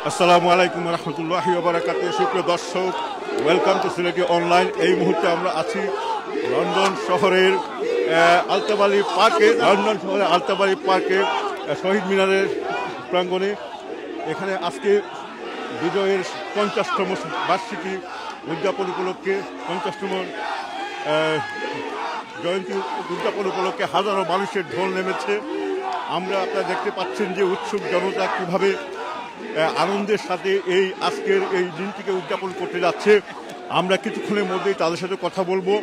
আসসালামু আলাইকুম রহমতুল্লাহি ওয়া বারাকাতুহু। সুপ্রিয় দর্শক, ওয়েলকাম টু সিলেটি অনলাইন। এই মুহূর্তে আমরা আছি লন্ডন শহরের আলতাবালি পার্কে শহীদ মিনারের প্রাঙ্গণে। এখানে আজকে বিজয়ের 50তম বার্ষিকী উদযাপন উপলক্ষে, 50তম জয়ন্তী উদযাপন উপলক্ষে হাজারো মানুষের ঢোল নেমেছে। আপনারা দেখতে পাচ্ছেন যে উৎসুক জনতা কীভাবে আনন্দের সাথে আজকের এই দিনটিকে উদযাপন করতে যাচ্ছে। আমরা কিছুক্ষণের মধ্যেই তাদের সাথে কথা বলবো।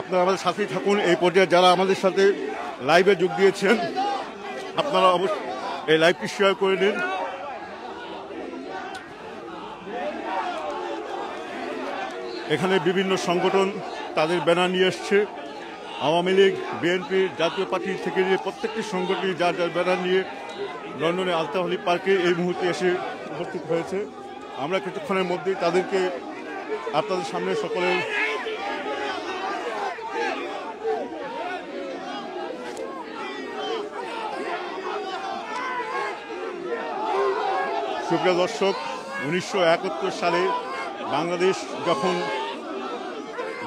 আপনারা আমাদের সাথেই থাকুন। এই পর্যায়ে যারা আমাদের সাথে লাইভে যোগ দিয়েছেন, আপনারা অবশ্যই এই লাইভটি শেয়ার করে নিন। এখানে বিভিন্ন সংগঠন তাদের ব্যানার নিয়ে এসছে। আওয়ামী লীগ, বিএনপি, জাতীয় পার্টি থেকে নিয়ে প্রত্যেকটি সংগঠনই যার যার ব্যানার নিয়ে লন্ডনে আলতাবালি পার্কে এই মুহূর্তে এসে উপস্থিত হয়েছে। আমরা কিছুক্ষণের মধ্যেই তাদেরকে আপনাদের সামনে সকলের সুপ্রিয় দর্শক, 1971 সালে বাংলাদেশ যখন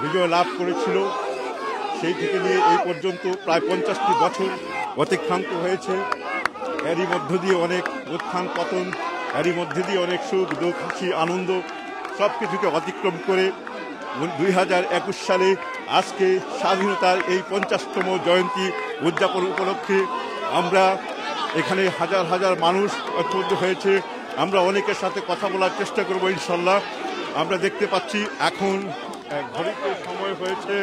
বিজয় লাভ করেছিল, সেই থেকে নিয়ে এই পর্যন্ত প্রায় 50টি বছর অতিক্রান্ত হয়েছে। এরই মধ্য দিয়ে অনেক উত্থান পতন, এরই মধ্যে দিয়ে অনেক সুখ দুঃখ, খুশি আনন্দ সব কিছুকে অতিক্রম করে 2021 সালে আজকে স্বাধীনতার এই 50তম জয়ন্তী উদযাপন উপলক্ষে আমরা এখানে হাজার হাজার মানুষ ঐক্যবদ্ধ হয়েছে। আমরা অনেকের সাথে কথা বলার চেষ্টা করব ইনশাল্লাহ। আমরা দেখতে পাচ্ছি এখন ঘড়িতে সময় হয়েছে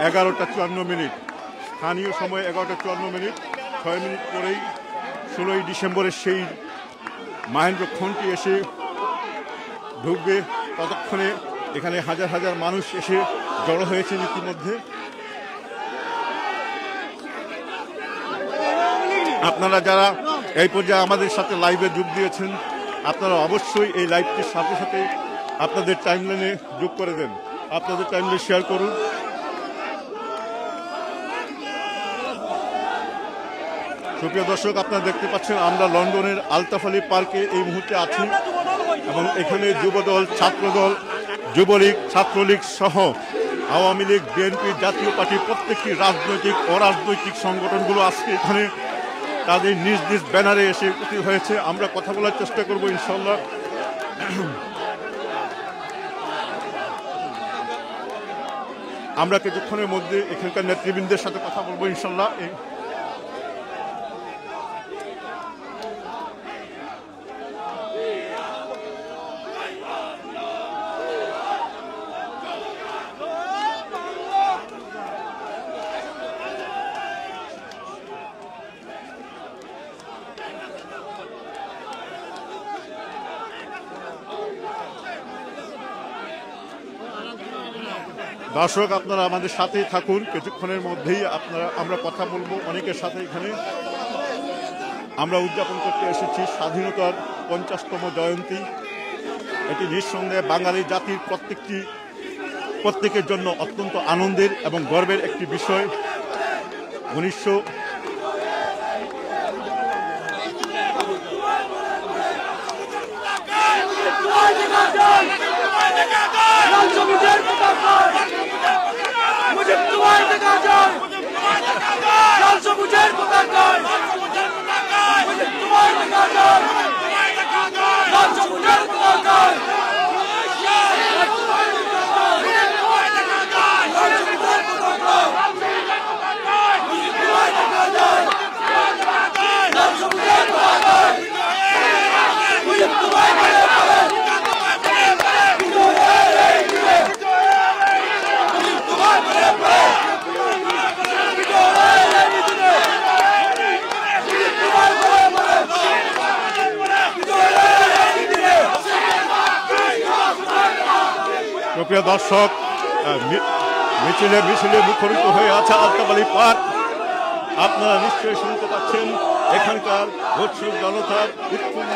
11টা 54 মিনিট, স্থানীয় সময় 11টা 54 মিনিট। 6 মিনিট পরেই 16ই ডিসেম্বরের সেই মাহেন্দ্রক্ষণটি এসে ঢুকবে। ততক্ষণে এখানে হাজার হাজার মানুষ এসে জড়ো হয়েছে ইতিমধ্যে। আপনারা যারা এই পর্যায়ে আমাদের সাথে লাইভে যোগ দিয়েছেন, আপনারা অবশ্যই এই লাইভটির সাথে সাথে আপনাদের টাইমলাইনে যোগ করে দেন, আপনাদের টাইমলাইনে শেয়ার করুন। সুপ্রিয় দর্শক, আপনারা দেখতে পাচ্ছেন আমরা লন্ডনের আলতাবালি পার্কে এই মুহূর্তে আছি এবং এখানে যুবদল, ছাত্রদল, যুবলীগ, ছাত্রলীগ সহ আওয়ামী লীগ, বিএনপি, জাতীয় পার্টি প্রত্যেকটি রাজনৈতিক অরাজনৈতিক সংগঠনগুলো আজকে এখানে তাদের নিজ নিজ ব্যানারে এসে উপস্থিত হয়েছে। আমরা কথা বলার চেষ্টা করব ইনশাল্লাহ। আমরা কিছুক্ষণের মধ্যে এখানকার নেতৃবৃন্দের সাথে কথা বলবো ইনশাল্লাহ। দর্শক, আপনারা আমাদের সাথেই থাকুন। কিছুক্ষণের মধ্যেই আমরা কথা বলবো অনেকের সাথে। এখানে আমরা উদযাপন করতে এসেছি স্বাধীনতার 50তম জয়ন্তী। এটি নিঃসন্দেহে বাঙালি জাতির প্রত্যেকের জন্য অত্যন্ত আনন্দের এবং গর্বের একটি বিষয়। 1900 প্রিয় দর্শক, মিছিলে মুখরিত হয়ে আছে আলতাবালি পার্ক। আপনারা নিশ্চয়ই শুনতে পাচ্ছেন এখানকার উৎসুক জনতার উৎফুল্ল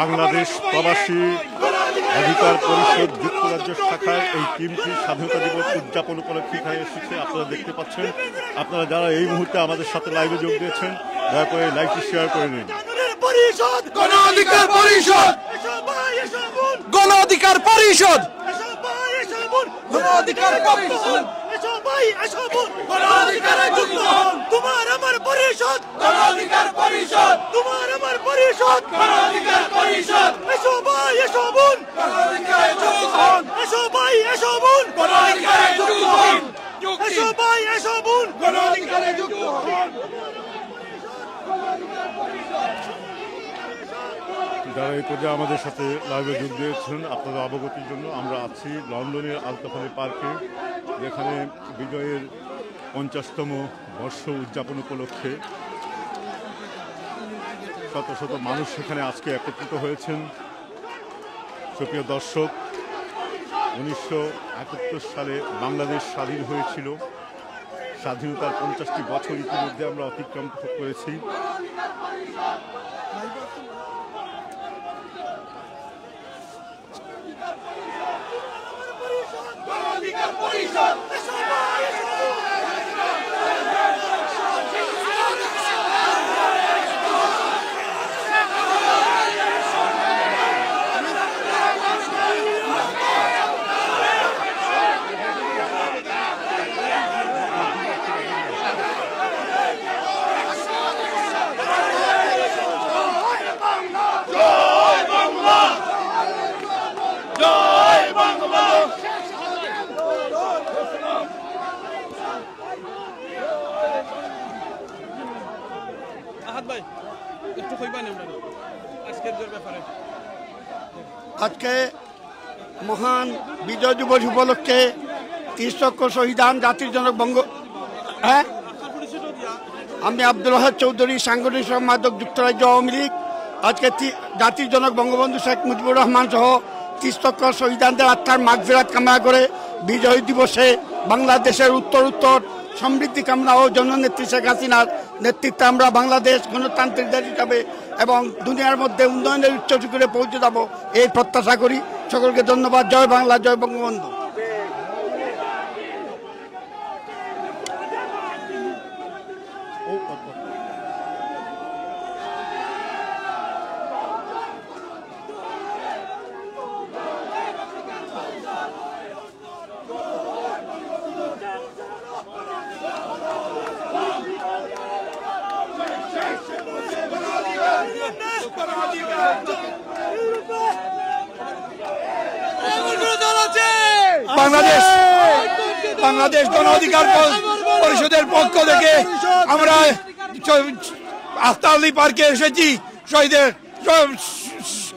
বাংলাদেশ প্রবাসী অধিকার পরিষদ যুক্তরাজ্য শাখায় এই টিমটি স্বাধীনতা দিবস উদযাপন উপলক্ষে এখানে এসেছে। আপনারা দেখতে পাচ্ছেন। আপনারা যারা এই মুহূর্তে আমাদের সাথে লাইভে যোগ দিয়েছেন, দয়া করে লাইভটি শেয়ার করে নিন। গণ অধিকার পরিষদ, গণ অধিকার পরিষদ, গণ অধিকার পরিষদ, তোমার আমার পরিষদ, গণ অধিকার পরিষদ, তোমার আমার পরিষদ, গণ অধিকার পরিষদ, এসো ভাই এসো বোন, গণ অধিকারে যুক্ত হন, এসো ভাই এসো বোন, গণ অধিকারে যুক্ত হন, এসো ভাই এসো বোন, গণ অধিকারে যুক্ত হন। যারা এই পর্যায়ে আমাদের সাথে লাইভে যোগ দিয়েছেন, আপনাদের অবগতির জন্য আমরা আছি লন্ডনের আলতাফালি পার্কে, যেখানে বিজয়ের 50তম বর্ষ উদযাপন উপলক্ষে শত শত মানুষ সেখানে আজকে একত্রিত হয়েছেন। সুপ্রিয় দর্শক, 1971 সালে বাংলাদেশ স্বাধীন হয়েছিল। স্বাধীনতার 50টি বছর ইতিমধ্যে আমরা অতিক্রম করেছি। আজকে মহান বিজয় দিবস উপলক্ষে 30 লক্ষ শহীদান জাতির জনক বঙ্গ আমি আব্দুল ওয়াহাব চৌধুরী, সাংগঠনিক সম্পাদক, যুক্তরাজ্য আওয়ামী লীগ। আজকে জাতির জনক বঙ্গবন্ধু শেখ মুজিবুর রহমান সহ 30 লক্ষ শহীদানদের আত্মার মাগফিরাত কামনা করে বিজয় দিবসে বাংলাদেশের উত্তর সমৃদ্ধি কামনা ও জননেত্রী শেখ হাসিনার নেতৃত্বে আমরা বাংলাদেশ গণতান্ত্রিক দেশ হিসাবে এবং দুনিয়ার মধ্যে উন্নয়নের উচ্চ শিখরে পৌঁছে যাব এই প্রত্যাশা করি। সকলকে ধন্যবাদ। জয় বাংলা, জয় বঙ্গবন্ধু। বাংলাদেশ গণ অধিকার পরিষদের পক্ষ থেকে আমরা আফতালি পার্কে এসেছি শহীদের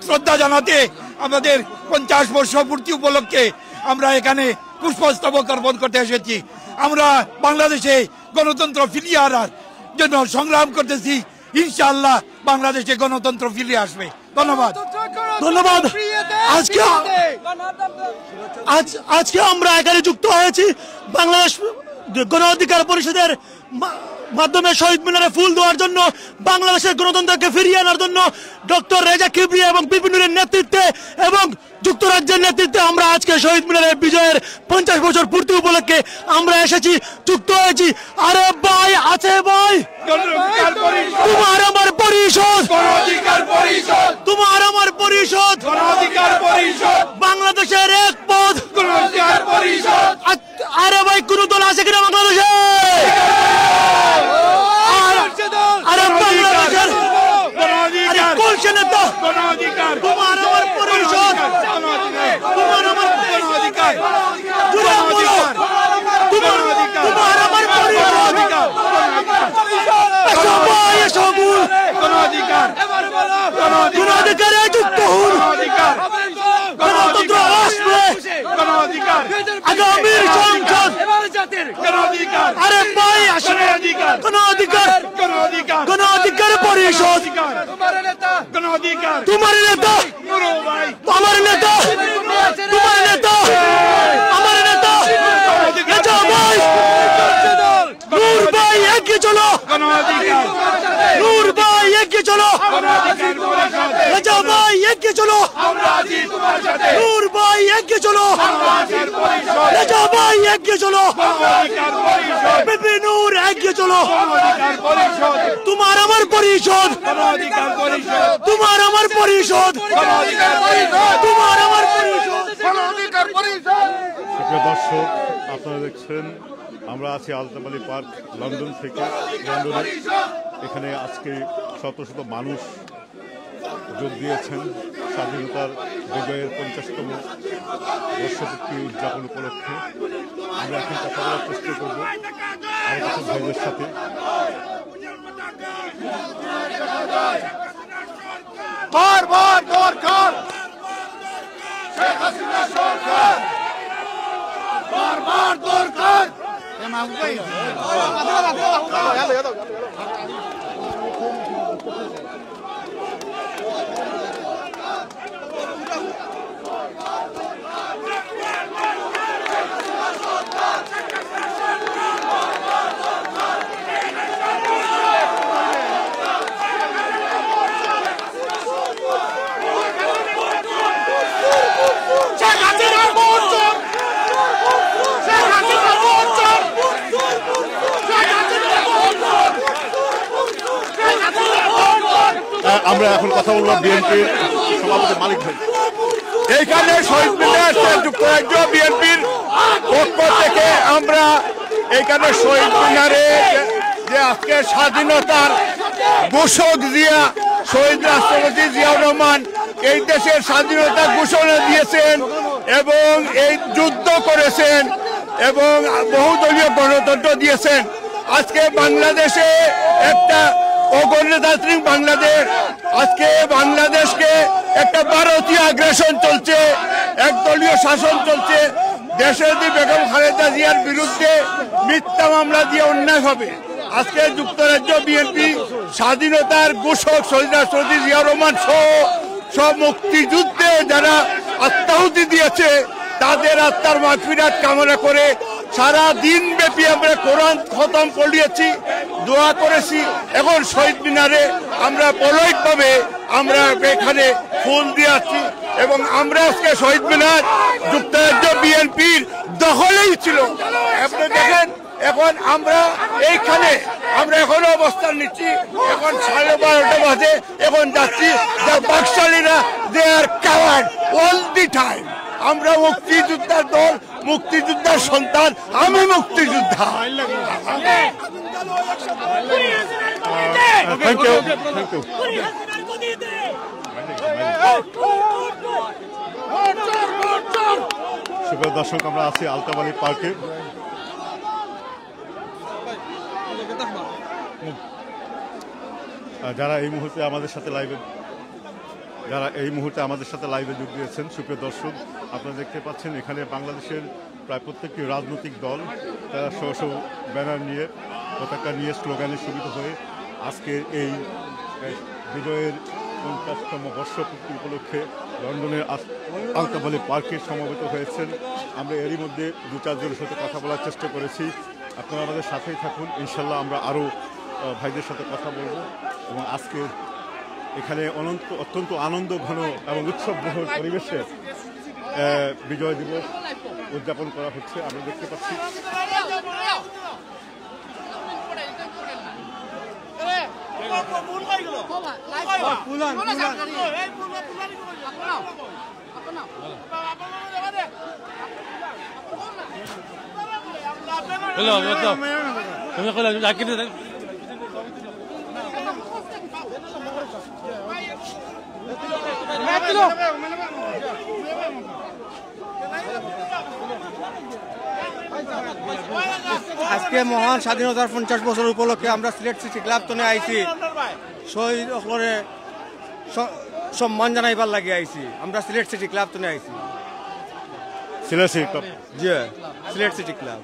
শ্রদ্ধা জানাতে। আমাদের 50 বর্ষ পূর্তি উপলক্ষে আমরা এখানে পুষ্পস্তবক অর্পণ করতে এসেছি। আমরা বাংলাদেশে গণতন্ত্র ফিরিয়ে আনার জন্য সংগ্রাম করতেছি। ইনশাআল্লাহ বাংলাদেশে গণতন্ত্র ফিরিয়ে আসবে। ধন্যবাদ। ধন্যবাদ। আজকে আমরা এখানে যুক্ত হয়েছি বাংলাদেশ গণ অধিকার পরিষদের মাধ্যমে শহীদ মিনারে ফুল দেওয়ার জন্য, বাংলাদেশের গণতন্ত্রকে ফিরিয়ে আনার জন্য ডক্টর রেজা কিবরিয়া এবং পিপি নূরের নেতৃত্বে এবং যুক্তরাজ্যের নেতৃত্বে আমরা আজকে শহীদ মিনারের বিজয়ের 50 বছর পূর্তি উপলক্ষে আমরা এসেছি, যুক্ত হয়েছি। আরে ভাই আছে ভাই, তোমার আমার পরিষদ, তোমার আমার পরিষদ, বাংলাদেশের এক পথ। আরে ভাই কোন দল আছে কিনা বাংলাদেশে? গণ অধিকার পরিষদ, তোমার নেতা আমার নেতা, তোমার নেতা আমার নেতা, রেজা ভাই, নূর ভাই এগিয়ে চলো, নূর ভাই এগিয়ে চলো, রেজা ভাই এগিয়ে চলো, নূর ভাই এগিয়ে চলো, রেজা ভাই এগিয়ে চলো, বিপি নূর এগিয়ে চলো, তোমার আমার পরিষদ, তোমার আমার পরিষদ, তোমার আমার পরিষদ। প্রিয় দর্শক, আপনারা দেখছেন আমরা আছি আলতাবালি পার্ক লন্ডন থেকে। লন্ডনে এখানে আজকে শত শত মানুষ যোগ দিয়েছেন স্বাধীনতার বিজয়ের 50তম বর্ষপূর্তি উদযাপন উপলক্ষে। আমরা এখন কথা বলার চেষ্টা করবো আর কিছু ভাইদের সাথে। বারবার দরকার শেখ হাসিনা সরকার, বারবার দরকার। আমরা এখন কথা বলবো বিএনপির সভাপতি মালিক ভাই। এইখানে শহীদ মিনার যুক্তরাজ্য বিএনপির পক্ষ থেকে আমরা এইখানে শহীদ মিনারে যে আজকে স্বাধীনতার ঘোষক জিয়া শহীদ রাষ্ট্রপতি জিয়াউর রহমান এই দেশের স্বাধীনতা ঘোষণা দিয়েছেন এবং এই যুদ্ধ করেছেন এবং বহুদলীয় গণতন্ত্র দিয়েছেন। আজকে বাংলাদেশে একটা অগণতান্ত্রিক বাংলাদেশ, আজকে বাংলাদেশকে একটা ভারতীয় আগ্রাসন চলছে, একদলীয় শাসন চলছে। দেশনেত্রী বেগম খালেদা জিয়ার বিরুদ্ধে মিথ্যা মামলা দিয়ে অন্যায় হবে। আজকে যুক্তরাজ্য বিএনপি স্বাধীনতার ঘোষক শহীদ রাষ্ট্রপতি জিয়াউর রহমান সব মুক্তিযুদ্ধে যারা আত্মাহুতি দিয়েছে তাদের আত্মার মাগফিরাত কামনা করে সারা দিন ব্যাপী আমরা কোরআন খতম পড়িয়েছি, দোয়া করেছি। এখন শহীদ মিনারে আমরা পলয়ভাবে আমরা এখানে ফুল দিয়ে আসছি এবং আমরা আজকে শহীদ মিনার যুক্তরাজ্য বিএনপির দখলেই ছিল। আপনি দেখেন এখন আমরা এইখানে আমরা এখনো অবস্থান নিচ্ছি। এখন 12:30 বাজে, এখন যাচ্ছি। বাকশালীরা they are covered all the time. আমরা মুক্তিযোদ্ধার দল, মুক্তিযোদ্ধার সন্তান, আমি মুক্তিযোদ্ধা। Thank you, thank you. সুপ্রিয় দর্শক, আমরা আছি আলতাবালি পার্কে। যারা এই মুহূর্তে আমাদের সাথে লাইভে যোগ দিয়েছেন, সুপ্রিয় দর্শক, আপনারা দেখতে পাচ্ছেন এখানে বাংলাদেশের প্রায় প্রত্যেকটি রাজনৈতিক দল তারা স্ব ব্যানার নিয়ে, পতাকা নিয়ে, স্লোগানে সুবিধা হয়ে আজকে এই বিজয়ের 50তম বর্ষপূর্তি উপলক্ষে লন্ডনের আলতাবালি পার্কে সমবেত হয়েছেন। আমরা এরই মধ্যে 2-4 জনের সাথে কথা বলার চেষ্টা করেছি। আপনারা আমাদের সাথেই থাকুন, ইনশাল্লাহ আমরা আরও ভাইদের সাথে কথা বলবো। এবং আজকে এখানে অত্যন্ত আনন্দ ঘন এবং উৎসববহুল পরিবেশে বিজয় দিবস উদযাপন করা হচ্ছে। আমরা দেখতে পাচ্ছি আজকে মহান স্বাধীনতার 50 বছর উপলক্ষে আমরা সিলেট সিটি ক্লাব তো আইছি, শহীদ সকলে সম্মান জানাইবার লাগে আইছি। আমরা সিলেট সিটি ক্লাব তো আইছি, সিলেট সিটি ক্লাব, জি সিলেট সিটি ক্লাব।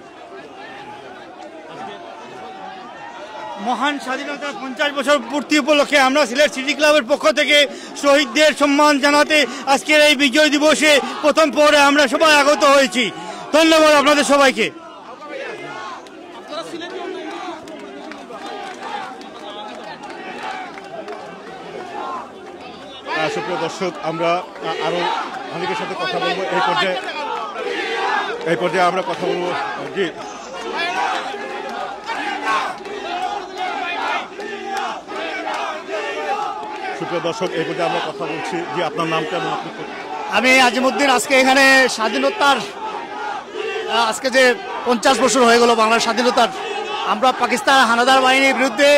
মহান স্বাধীনতার 50 বছর পূর্তি উপলক্ষে আমরা সিলেট সিটি ক্লাবের পক্ষ থেকে শহীদদের সম্মান জানাতে আজকের এই বিজয় দিবসে প্রথম পরে আমরা সবাই আগত হয়েছি। ধন্যবাদ আপনাদের সবাইকে। সুপ্রিয় দর্শক, আমরা আরো অনেকের সাথে কথা বলবো এই পর্যায়ে আমরা কথা বলবো। জি, সুপ্রিয় দর্শক, এই পর্যায়ে আমরা কথা বলছি। জি, আপনার নামটা? আমি আজিমুদ্দিন। আজকে এখানে স্বাধীনতার আজকে যে 50 বছর হয়ে গেল বাংলার স্বাধীনতার, আমরা পাকিস্তান হানাদার বাহিনীর বিরুদ্ধে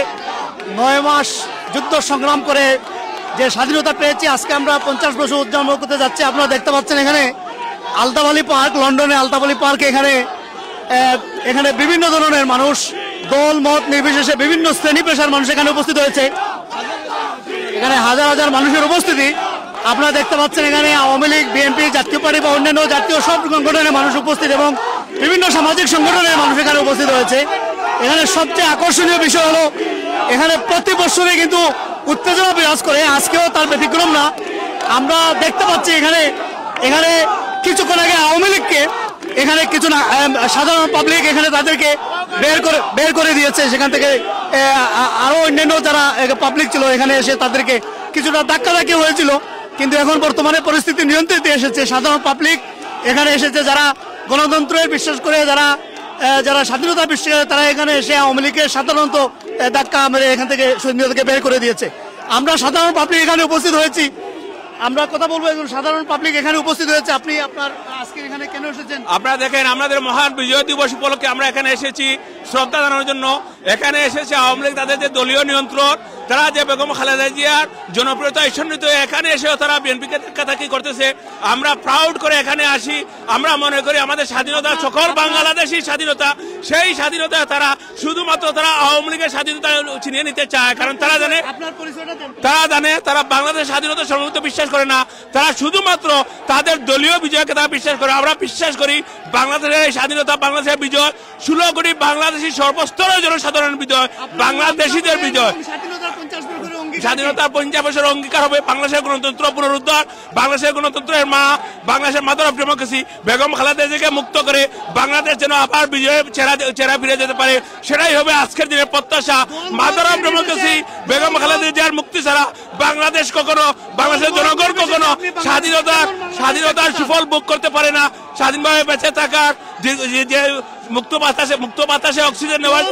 9 মাস যুদ্ধ সংগ্রাম করে যে স্বাধীনতা পেয়েছি, আজকে আমরা 50 বছর উদযাপন করতে যাচ্ছি। আপনারা দেখতে পাচ্ছেন এখানে আলতাফ আলী পার্ক, লন্ডনে আলতাফ আলী পার্ক, এখানে বিভিন্ন ধরনের মানুষ, দল মত নির্বিশেষে বিভিন্ন শ্রেণী পেশার মানুষ এখানে উপস্থিত হয়েছে। এখানে হাজার হাজার মানুষের উপস্থিতি আপনারা দেখতে পাচ্ছেন। এখানে আওয়ামী লীগ, বিএনপি, জাতীয় পার্টি বা অন্যান্য জাতীয় সব সংগঠনের মানুষ উপস্থিত এবং বিভিন্ন সামাজিক সংগঠনের মানুষ এখানে উপস্থিত হয়েছে। এখানে সবচেয়ে আকর্ষণীয় বিষয় হলো এখানে প্রতি বছরে কিন্তু উত্তেজনা বিরাজ করে, আজকেও তার ব্যতিক্রম না। আমরা দেখতে পাচ্ছি এখানে কিছুক্ষণ আগে আওয়ামী লীগকে এখানে কিছু না সাধারণ পাবলিক এখানে তাদেরকে বের করে দিয়েছে সেখান থেকে। আরো অন্যান্য যারা পাবলিক ছিল এখানে এসে তাদেরকে কিছুটা ধাক্কাধাক্কি হয়েছিল, কিন্তু এখন বর্তমানে পরিস্থিতি নিয়ন্ত্রিত এসেছে। সাধারণ পাবলিক এখানে এসেছে, যারা গণতন্ত্রের বিশ্বাস করে, যারা স্বাধীনতা বিশ্বাস করে, তারা এখানে এসে আওয়ামী লীগের সাধারণত ধাক্কা মেরে এখান থেকে সৈন্যদেরকে বের করে দিয়েছে। আমরা সাধারণ পাবলিক এখানে উপস্থিত হয়েছি, আমরা কথা বলবো। একজন সাধারণ পাবলিক এখানে উপস্থিত হয়েছে। আপনি আপনার আজকে এখানে কেন এসেছেন? আপনারা দেখেন, আমাদের মহান বিজয় দিবস উপলক্ষে আমরা এখানে এসেছি শ্রদ্ধা জানানোর জন্য। এখানে এসেছে আওয়ামী লীগ, তাদের যে দলীয় নিয়ন্ত্রণ, তারা যে বেগম খালেদা জিয়ার জনপ্রিয়তা ঈর্ষান্বিত, এখানে এসেও তারা বিএনপিকে ধাক্কাধাক্কি করতেছে। আমরা প্রাউড করে এখানে আসি। আমরা মনে করি আমাদের স্বাধীনতা সকল বাংলাদেশী স্বাধীনতা, সেই স্বাধীনতা তারা শুধুমাত্র তারা আওয়ামী লীগের স্বাধীনতা ছিনিয়ে নিতে চায়। কারণ তারা জানে তারা বাংলাদেশের স্বাধীনতা সর্বত বিশ্বাস করে না, তারা শুধুমাত্র তাদের দলীয় বিজয়কে তারা বিশ্বাস করে। আমরা বিশ্বাস করি বাংলাদেশের এই স্বাধীনতা, বাংলাদেশের বিজয় 16 কোটি বাংলাদেশী সর্বস্তরের জনসাধারণ বিজয়, বাংলাদেশিদের বিজয়। স্বাধীনতার 50 বছরের অঙ্গীকার হবে বাংলাদেশের গণতন্ত্র পুনরুদ্ধার, বাংলাদেশের গণতন্ত্রের মা, বাংলাদেশের mother of democracy Begum Khaleda জিয়াকে মুক্ত করে বাংলাদেশ যেন আবার বিজয়ের চেহারা ফিরে যেতে পারে, সেটাই হবে আজকের দিনের প্রত্যাশা। Mother of democracy Begum Khaleda জিয়ার মুক্তি ছাড়া বাংলাদেশ কখনো, বাংলাদেশের জনগণ কখনো স্বাধীনতার সুফল ভোগ করতে পারে না। স্বাধীনভাবে বেঁচে থাকার যে মুক্ত বাতাসে অক্সিজেন নেওয়ার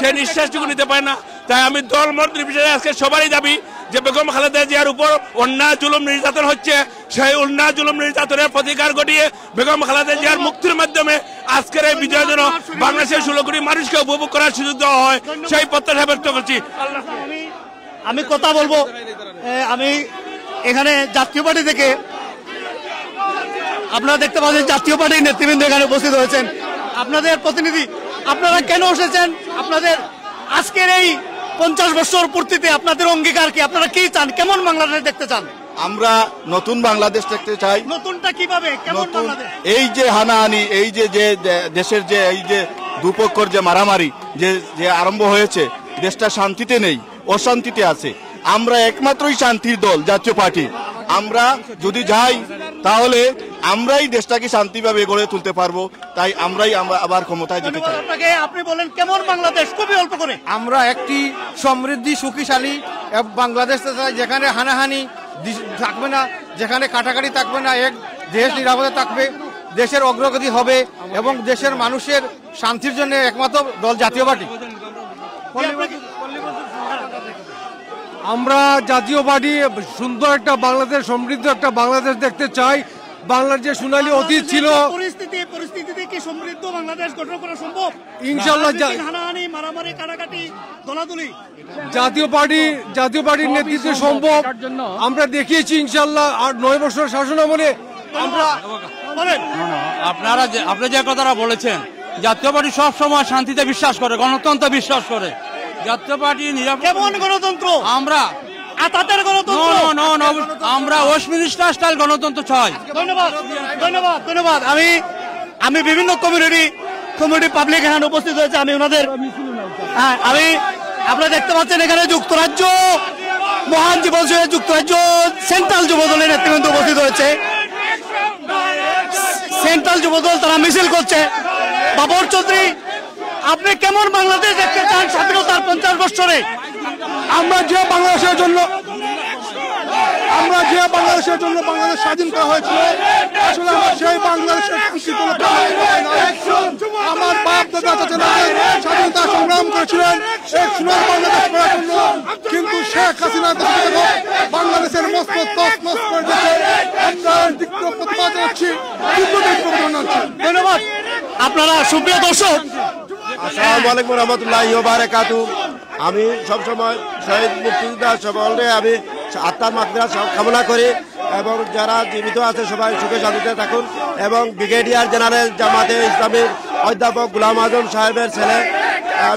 সে নিঃশ্বাসটুকু নিতে পারে না। তাই আমি দল মত নির্বিশেষে আজকে সবারই দাবি যে বেগম খালেদা জিয়ার উপর অন্যায় জুলুম নির্যাতন হচ্ছে, সেই অন্যায় জুলুম নির্যাতনের প্রতিকার ঘটিয়ে বেগম খালেদা জিয়ার মুক্তির মাধ্যমে আজকের এই বিজয় যেন বাংলাদেশের 16 কোটি মানুষকে উপভোগ করার সুযোগ দেওয়া হয়, সেই প্রত্যাশা ব্যক্ত করছি। আমি কথা বলবো, আমি এখানে জাতীয় পার্টি থেকে, আপনারা দেখতে পাচ্ছেন জাতীয় পার্টির নেতৃবৃন্দ এখানে উপস্থিত হয়েছেন। আপনাদের প্রতিনিধি, আপনারা কেন এসেছেন? আপনাদের আজকের এই 50 বছর পূর্তিতে আপনাদের অঙ্গীকার কি? আপনারা কি চান? কেমন বাংলাদেশ দেখতে চান? আমরা নতুন বাংলাদেশ দেখতে চাই। নতুনটা কিভাবে? কেমন বাংলাদেশ? এই যে হানাহানি, এই যে দেশের যে এই যে দুপক্ষর যে মারামারি যে আরম্ভ হয়েছে, দেশটা শান্তিতে নেই, অশান্তিতে আছে। আমরা একমাত্রই শান্তির দল জাতীয় পার্টি। আমরা যদি যাই তাহলে আমরাই দেশটাকে শান্তিভাবে গড়ে তুলতে পারবো, তাই আমরাই আবার ক্ষমতায় যেতে চাই। আপনি বলেন কেমন বাংলাদেশ? খুবই অল্প করে। আমরা একটি সমৃদ্ধি শক্তিশালী বাংলাদেশ চাই, যেখানে হানাহানি থাকবে না, যেখানে কাটাকাটি থাকবে না, এক দেশ নিরাপদে থাকবে, দেশের অগ্রগতি হবে এবং দেশের মানুষের শান্তির জন্য একমাত্র দল জাতীয় পার্টি। আমরা জাতীয় পার্টি সুন্দর একটা বাংলাদেশ, সমৃদ্ধ একটা বাংলাদেশ দেখতে চাই। বাংলার যে সোনালী অতীত ছিল, পরিস্থিতিতে কি সমৃদ্ধ বাংলাদেশ গঠন করা সম্ভব? ইনশাআল্লাহ মারামারি কাটাকাটি দলাদলি জাতীয় পার্টির নেতৃত্বে সম্ভব। আমরা দেখিয়েছি ইনশাআল্লাহ। আর 9 বছর শাসন আমলে আমরা আপনি যে কথাটা বলেছেন, জাতীয় পার্টি সব সময় শান্তিতে বিশ্বাস করে, গণতন্ত্র বিশ্বাস করে। জাতীয় পার্টি কেমন গণতন্ত্র? আমরা আতাতের গণতন্ত্র, আমরা ওয়েস্টমিনিস্টার স্টাইল গণতন্ত্র চাই। ধন্যবাদ। আমি বিভিন্ন কমিউনিটি পাবলিক এখানে উপস্থিত হয়েছে, আমি ওনাদের হ্যাঁ, আপনারা দেখতে পাচ্ছেন এখানে যুক্তরাজ্য মহান জীবন সৈয়দ যুক্তরাজ্য সেন্ট্রাল যুবদলের নেতৃবৃন্দ উপস্থিত হয়েছে। সেন্ট্রাল যুবদল তারা মিছিল করছে। বাবর চৌধুরী, আপনি কেমন বাংলাদেশ দেখতে চান স্বাধীনতার 50 বছরে? আমরা যে বাংলাদেশের জন্য বাংলাদেশ স্বাধীন করা হয়েছিল, আসলে আমরা সেই বাংলাদেশের আমার বাপ দাদা চাচারা স্বাধীনতা সংগ্রাম করেছিলেন এক সোনার বাংলাদেশ করার জন্য, কিন্তু শেখ হাসিনা বাংলাদেশের মস্ত তসমস করে দিয়েছে। আমরা তীব্র প্রতিবাদ জানাচ্ছি। ধন্যবাদ। আপনারা সুপ্রিয় দর্শক, আসসালামু আলাইকুম রহমতুল্লাহি ওয়া বারাকাতুহু। আমি সবসময় শহীদ মুক্তিযোদ্ধা সকলকে আমি আত্মার মাগফিরাত কামনা করি এবং যারা জীবিত আছে সবাই সুখে শান্তিতে থাকুন এবং ব্রিগেডিয়ার জেনারেল জামাতে ইসলামীর অধ্যাপক গোলাম আজম সাহেবের ছেলে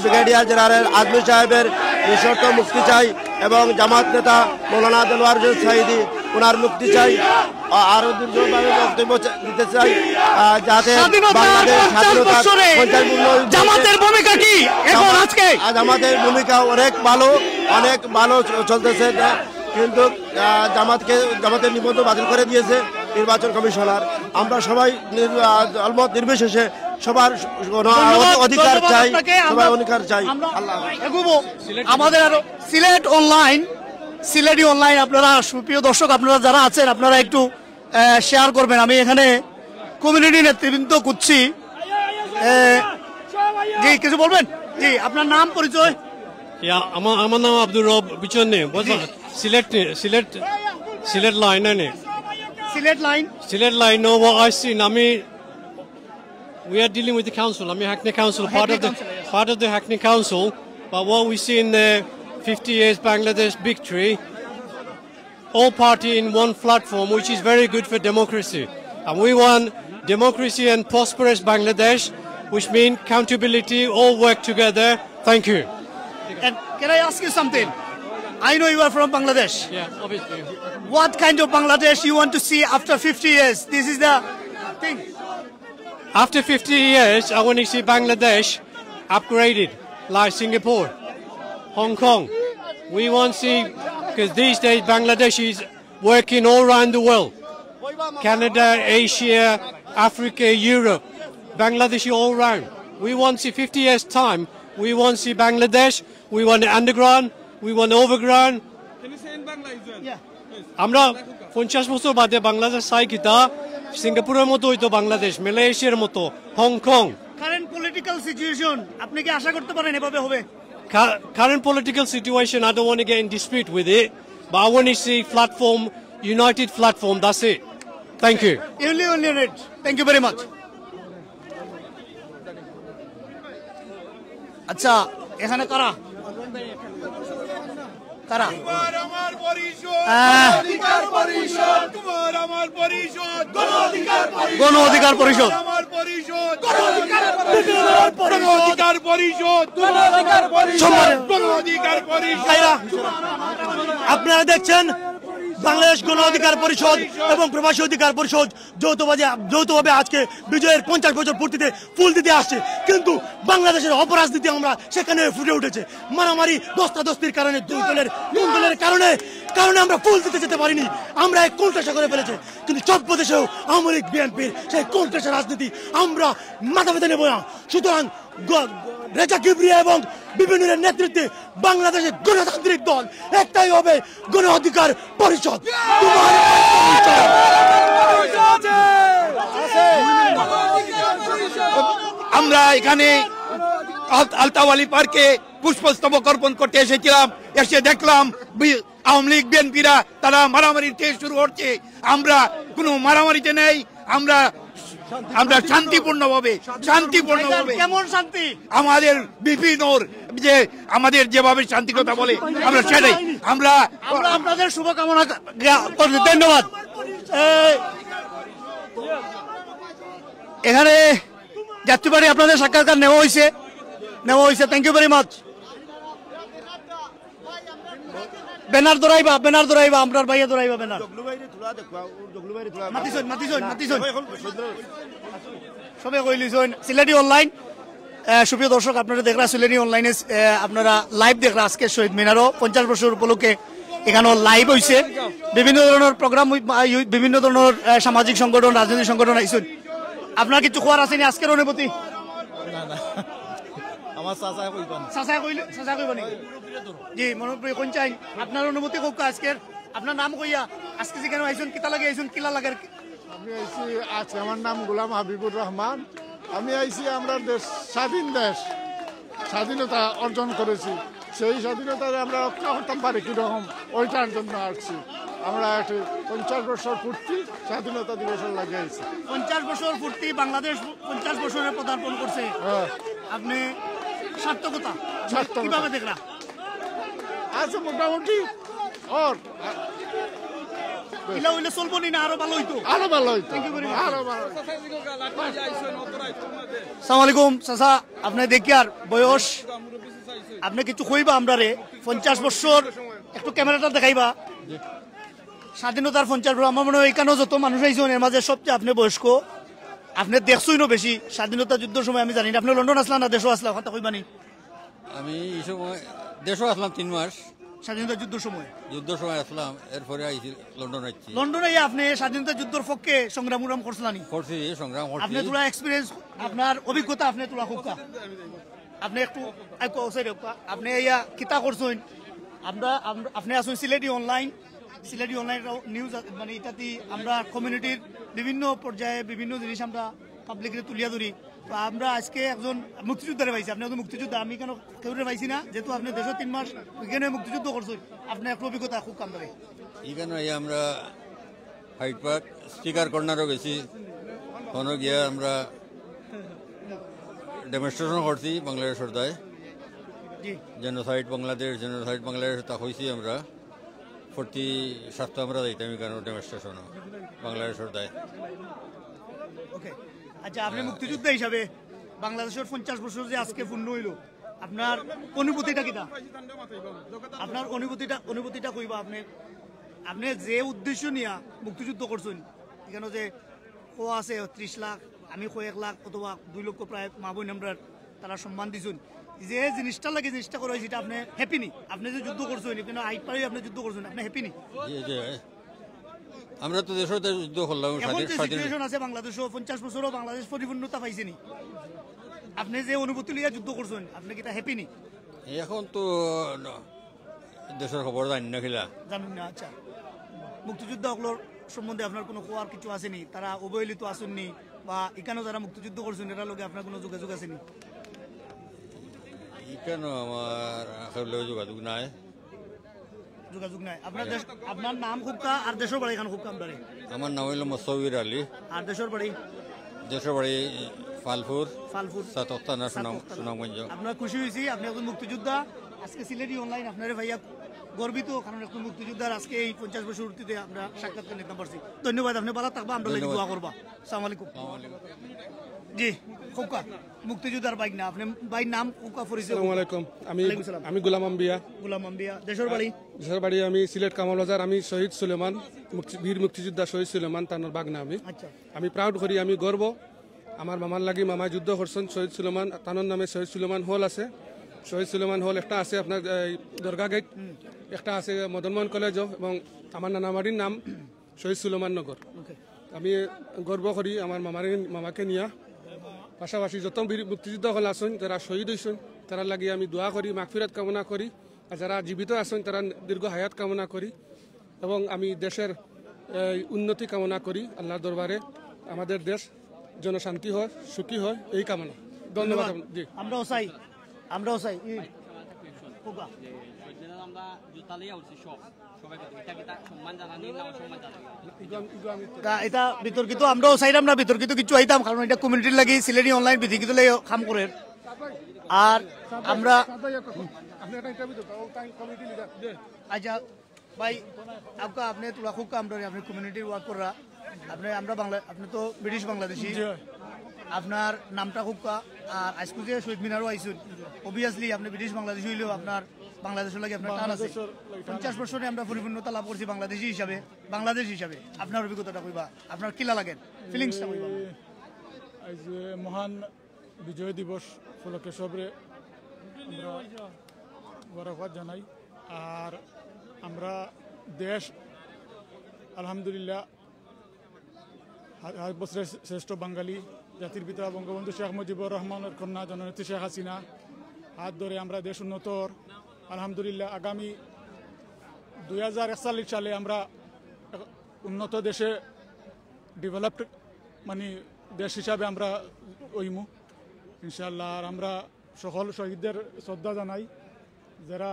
ব্রিগেডিয়ার জেনারেল আজমি সাহেবের নিঃশর্ত মুক্তি চাই এবং জামাত নেতা মৌলানা দেলোয়ার হোসেন সাঈদী ওনার মুক্তি চাই। আরো দীর্ঘভাবে বক্তব্য দিতে চাই যাতে জামাতের ভূমিকা কি এখন আজকে? জামাতের ভূমিকা অনেক ভালো চলতেছে, কিন্তু জামাতের নিবন্ধন বাতিল করে দিয়েছে নির্বাচন কমিশনার। আমরা সবাই অলমত নির্বিশেষে সবার অধিকার চাই, সবাই অধিকার চাই। আমাদের আরো সিলেটি অনলাইন আপনারা সুপ্রিয় দর্শক আপনারা যারা আছেন আপনারা একটু শেয়ার করবেন। আমি এখানে কমিউনিটি নেতৃবৃন্দ করছি। জি কিছু বলবেন? জি আপনার নাম পরিচয়? আমার নাম আব্দুর রব বিচন্নে, Sylhet line no what I seen we are dealing with the council. Hackney Council, part of the Hackney Council, but what we see in the 50 years Bangladesh victory, all party in one platform, which is very good for democracy, and we want democracy and prosperous Bangladesh, which means accountability, all work together. Thank you. And can I ask you something? I know you are from Bangladesh. Yeah, obviously. What kind of Bangladesh you want to see after 50 years? This is the thing. After 50 years, I want to see Bangladesh upgraded, like Singapore, Hong Kong. We want to see, because these days Bangladesh is working all around the world. Canada, Asia, Africa, Europe, Bangladesh all around. We want to see 50 years time. We want to see Bangladesh. We want underground. We want overground. Can you say in Bangladesh? Yeah. আমরা 50 বছর বাদে বাংলাদেশ চাই কিতা সিঙ্গাপুরের মতো হইতো বাংলাদেশ, মালয়েশিয়ার মতো, হংকং। কারেন্ট পলিটিক্যাল সিচুয়েশন আপনি কি আশা করতে পারেন এভাবে হবে? Current political situation, I don't want to get in dispute with it, but I want to see platform, united platform, that's it. Thank you. Thank you very much. আচ্ছা এখানে কারা গণ অধিকার পরিষদ আপনারা দেখছেন বাংলাদেশ গণ অধিকার পরিষদ এবং প্রবাসী অধিকার পরিষদ যৌথভাবে আজকে বিজয়ের 50 বছর পূর্তিতে ফুল দিতে আসছে, কিন্তু বাংলাদেশের অপরাজনীতি আমরা সেখানে ফুটে উঠেছে। মারামারি দস্তাদস্তির কারণে দুই দলের কারণে আমরা ফুল দিতে যেতে পারিনি। আমরা এক কোণঠাসা করে ফেলেছে, কিন্তু সভ্য দেশেও আওয়ামী লীগ বিএনপির সেই কোণঠাসা রাজনীতি আমরা মাথা পেতে নেব না। সুতরাং রেজা কিবরিয়া এবং বিপিনের নেতৃত্বে বাংলাদেশের গণতান্ত্রিক দল একটাই হবে, গণ অধিকার পরিষদ। আমরা এখানে আলতাওয়ালি পার্কে পুষ্পস্তবক অর্পণ করতে এসেছিলাম। এসে দেখলাম আওয়ামী লীগ বিএনপিরা তারা মারামারির থেকে শুরু হচ্ছে। আমরা কোনো মারামারিতে নেই, আমরা শান্তিপূর্ণভাবে কেমন শান্তি আমাদের বিপিনোর যে আমাদের যেভাবে শান্তি কথা বলে আমরা সেটাই আমরা আপনাদের শুভকামনা করছি। ধন্যবাদ। এখানে যাত্রীবাড়ি আপনাদের সাক্ষাৎকার নেওয়া হয়েছে। Thank you very much. ব্যানার দৌড়াইবা আপনার ভাইয়া দৌড়াইবা ব্যানার মাতিছন সবে কইলিছন সিলেটি অনলাইন সুপ্রিয় দর্শক, আপনারা দেখরা সিলেটি অনলাইনে আপনারা লাইভ দেখরা আজকে শহীদ মিনারও 50 বছর উপলক্ষে এখানেও লাইভ হয়েছে। বিভিন্ন ধরনের প্রোগ্রাম, বিভিন্ন ধরনের সামাজিক সংগঠন, রাজনৈতিক সংগঠন আইসুন। আপনার কিছু খোয়ার আছে নি আজকের অনুভূতি? জি মনোপ্রিয় কোন চাই আপনার অনুভূতি হোক আজকের, আপনার নাম কইয়া আজকে যেখানে আইসুন কিতা লাগে আইসুন কিলা লাগে? আমি আইছি আজকে, আমার নাম গোলাম হাবিবুর রহমান। আমি আইছি আমরা দেশ স্বাধীন দেশ, স্বাধীনতা অর্জন করেছি, সেই স্বাধীনতায় আমরা রক্ষা করতাম পারি কিরকম ওইটার জন্য আসছি। আমরা একটি 50 বছর পূর্তি স্বাধীনতা দিবসের লাগে আইছি। 50 বছর পূর্তি বাংলাদেশ 50 বছরে পদার্পণ করছে, আপনি সার্থকতা কিভাবে দেখলা? আচ্ছা মোটামুটি ওর ইলা হইলে চলবো নি না আরো ভালো হইতো? আরো ভালো হইতো, আরো ভালো। আসসালামু আলাইকুম চাচা, আপনি দেখি আর বয়স আপনি কিছু কইবা আমরা রে 50 বছর একটু ক্যামেরাটা দেখাইবা স্বাধীনতার 50 বছর। আমার মনে হয় এখানেও যত মানুষ আইছেন এর মাঝে সবচেয়ে আপনি বয়স্ক, আপনি দেখছই না বেশি স্বাধীনতা যুদ্ধের সময়। আমি জানি না আপনি লন্ডন আসলাম না দেশও আসলাম, কথা কইবানি? আমি এই সময় দেশও আসলাম 3 মাস, স্বাধীনতা যুদ্ধের সময় আসলাম, এরপরে আইছি লন্ডন আইছি। লন্ডনে আপনি স্বাধীনতা যুদ্ধের পক্ষে সংগ্রাম করছিলেন? করছি, সংগ্রাম করছি। আপনি তোলা এক্সপিরিয়েন্স, আপনার অভিজ্ঞতা আপনি তোলা হোক, আপনি একটু আপনি ইয়া কিতা করছেন? আপনি আসুন সিলেটি অনলাইন নিউজ, মানে এটাতে আমরা কমিউনিটির বিভিন্ন পর্যায়ে বিভিন্ন জিনিস আমরা পাবলিকে তুলিয়া ধরি। তো আমরা আজকে একজন মুক্তিযোদ্ধারে পাইছি, আপনি একজন মুক্তিযোদ্ধা, আমি কেন কেউ পাইছি না, যেহেতু আপনি দেশের 3 মাস এখানে মুক্তিযুদ্ধ করছেন, আপনার একটু অভিজ্ঞতা খুব কাম করে। এখানে আমরা হাইড পার্ক স্টিকার কর্নারও গেছি, কোনো গিয়া আমরা ডেমনস্ট্রেশন করছি বাংলাদেশের দায়, জেনোসাইড বাংলাদেশ তা হয়েছি আমরা 47 আমরা যাইতাম এখানে ডেমনস্ট্রেশন বাংলাদেশের দায়। ওকে, আচ্ছা আপনি মুক্তিযোদ্ধা হিসাবে বাংলাদেশের 50 বছর যে আজকে পূর্ণ হইল, আপনার অনুভূতিটা কিটা? আপনার অনুভূতিটা কইবা আপনি যে উদ্দেশ্য নিয়ে মুক্তিযুদ্ধ করছেন, এখানে যে ও আছে 30 লাখ, আমি 1 লাখ অথবা 2 লক্ষ প্রায় মা বোন আমরা তারা সম্মান দিছেন, যে জিনিসটা লাগে জিনিসটা করা হয়েছে, আপনি হ্যাপি নি? আপনি যে যুদ্ধ করছেন এখানে হাইট পাড়ি আপনি যুদ্ধ করছেন, আপনি হ্যাপি নি? আমরা তো দেশের যুদ্ধ করলাম, সিচুয়েশন আছে বাংলাদেশও 50 বছরও বাংলাদেশ পরিপূর্ণতা পাইছেনি, আপনি যে অনুভূতি লিয়া যুদ্ধ করছেন, আপনি কি তা হ্যাপি নি? এখন তো দেশের খবর জানি না, খেলা জানুন না। আচ্ছা, মুক্তিযোদ্ধা ওগুলোর সম্বন্ধে আপনার কোনো খোয়ার কিছু আসেনি? তারা অবহেলিত আসেননি বা এখানেও যারা মুক্তিযুদ্ধ করছেন এটার লোকে আপনার কোনো যোগাযোগ আসেনি? এখানে আমার যোগাযোগ নাই। আপনার নাম খুবকা আর দেশের বাড়ি এখানে খুবকা? আমার নাম হইল মুসাউর আলী। আর দেশের বাড়ি? ফালপুর সাতক্তানা সুনামগঞ্জ। আপনার খুশি হয়েছি, আপনি একজন মুক্তিযোদ্ধা। আজকে সিলেটি অনলাইন আপনার ভাইয়া গর্বিত, কারণ একজন মুক্তিযোদ্ধার আজকে এই 50 বছর উর্তিতে আমরা সাক্ষাৎকার নিতে পারছি। ধন্যবাদ, আপনি ভালো থাকবা, আমরা দোয়া করবা। আসসালামু আলাইকুম। জি খুবকা মুক্তিযোদ্ধার বাইক না, আপনি বাইক নাম খুবকা পরিচয়? আসসালামু আলাইকুম, আমি গোলাম আম্বিয়া। দেশের বাড়ি আমি সিলেট কামাল বাজার। আমি শহীদ সুলেমান, বীর মুক্তিযোদ্ধা শহীদ সুলেমান তানোর বাগনা। আমি প্রাউড করি, আমি গর্ব। আমার মামার লাগি মামা যুদ্ধ করছেন শহীদ সুলেমান, তানোর নামে শহীদ সুলেমান হল আছে। শহীদ সুলেমান হল একটা আছে আপনার দরগা গেট, একটা আছে মদনমোহন কলেজ, এবং আমার নানাবাড়ির নাম শহীদ সুলেমান নগর। আমি গর্ব করি আমার মামাকে নিয়ে। পাশাপাশি যত বীর মুক্তিযুদ্ধ হল আছেন, যারা শহীদ হয়েছেন তারা লাগি আমি দোয়া করি, মাগফিরাত কামনা করি। আর যারা জীবিত আছেন তারা দীর্ঘ হায়াত কামনা করি, এবং আমি দেশের উন্নতি কামনা করি আল্লাহর দরবারে। আমাদের দেশ যেন শান্তি হয়, সুখী হয়, এই কামনা। ধন্যবাদ। জি আমরাও চাই। এটা বিতর্কিত, আমরাও চাইলাম না বিতর্কিত কিছু আইতাম, কারণ এটা কমিউনিটির লাগি সিলেটি অনলাইন বিতর্কিত লাগে কাম করে। আর আমরা আচ্ছা ভাই आपका आपने थोड़ा खूब काम कर আপনি কমিউনিটির ওয়ার্ক করা, আপনি আমরা বাংলা, আপনি তো ব্রিটিশ বাংলাদেশি, আপনার নামটা খুব আর আজকে যে শহীদ মিনারও আইসুন, অবভিয়াসলি আপনি ব্রিটিশ বাংলাদেশি হইলেও আপনার বাংলাদেশের লাগে আপনার টান আছে। 50 বছরে আমরা পরিপূর্ণতা লাভ করছি বাংলাদেশ হিসাবে। আপনার অভিজ্ঞতাটা কইবা, আপনার কিলা লাগে, ফিলিংসটা কইবা? মহান বিজয় দিবস উপলক্ষে সবরে আমরা বরকত জানাই। আর আমরা দেশ আলহামদুলিল্লাহ বছরের শ্রেষ্ঠ বাঙালি জাতির পিতা বঙ্গবন্ধু শেখ মুজিবুর রহমানের কন্যা জননেত্রী শেখ হাসিনা হাত ধরে আমরা দেশ উন্নতর আলহামদুলিল্লাহ আগামী 2041 সালে আমরা উন্নত দেশে ডেভেলপড মানে দেশ হিসাবে আমরা ওইমু ইনশাআল্লাহ। আর আমরা সকল শহীদদের শ্রদ্ধা জানাই, যারা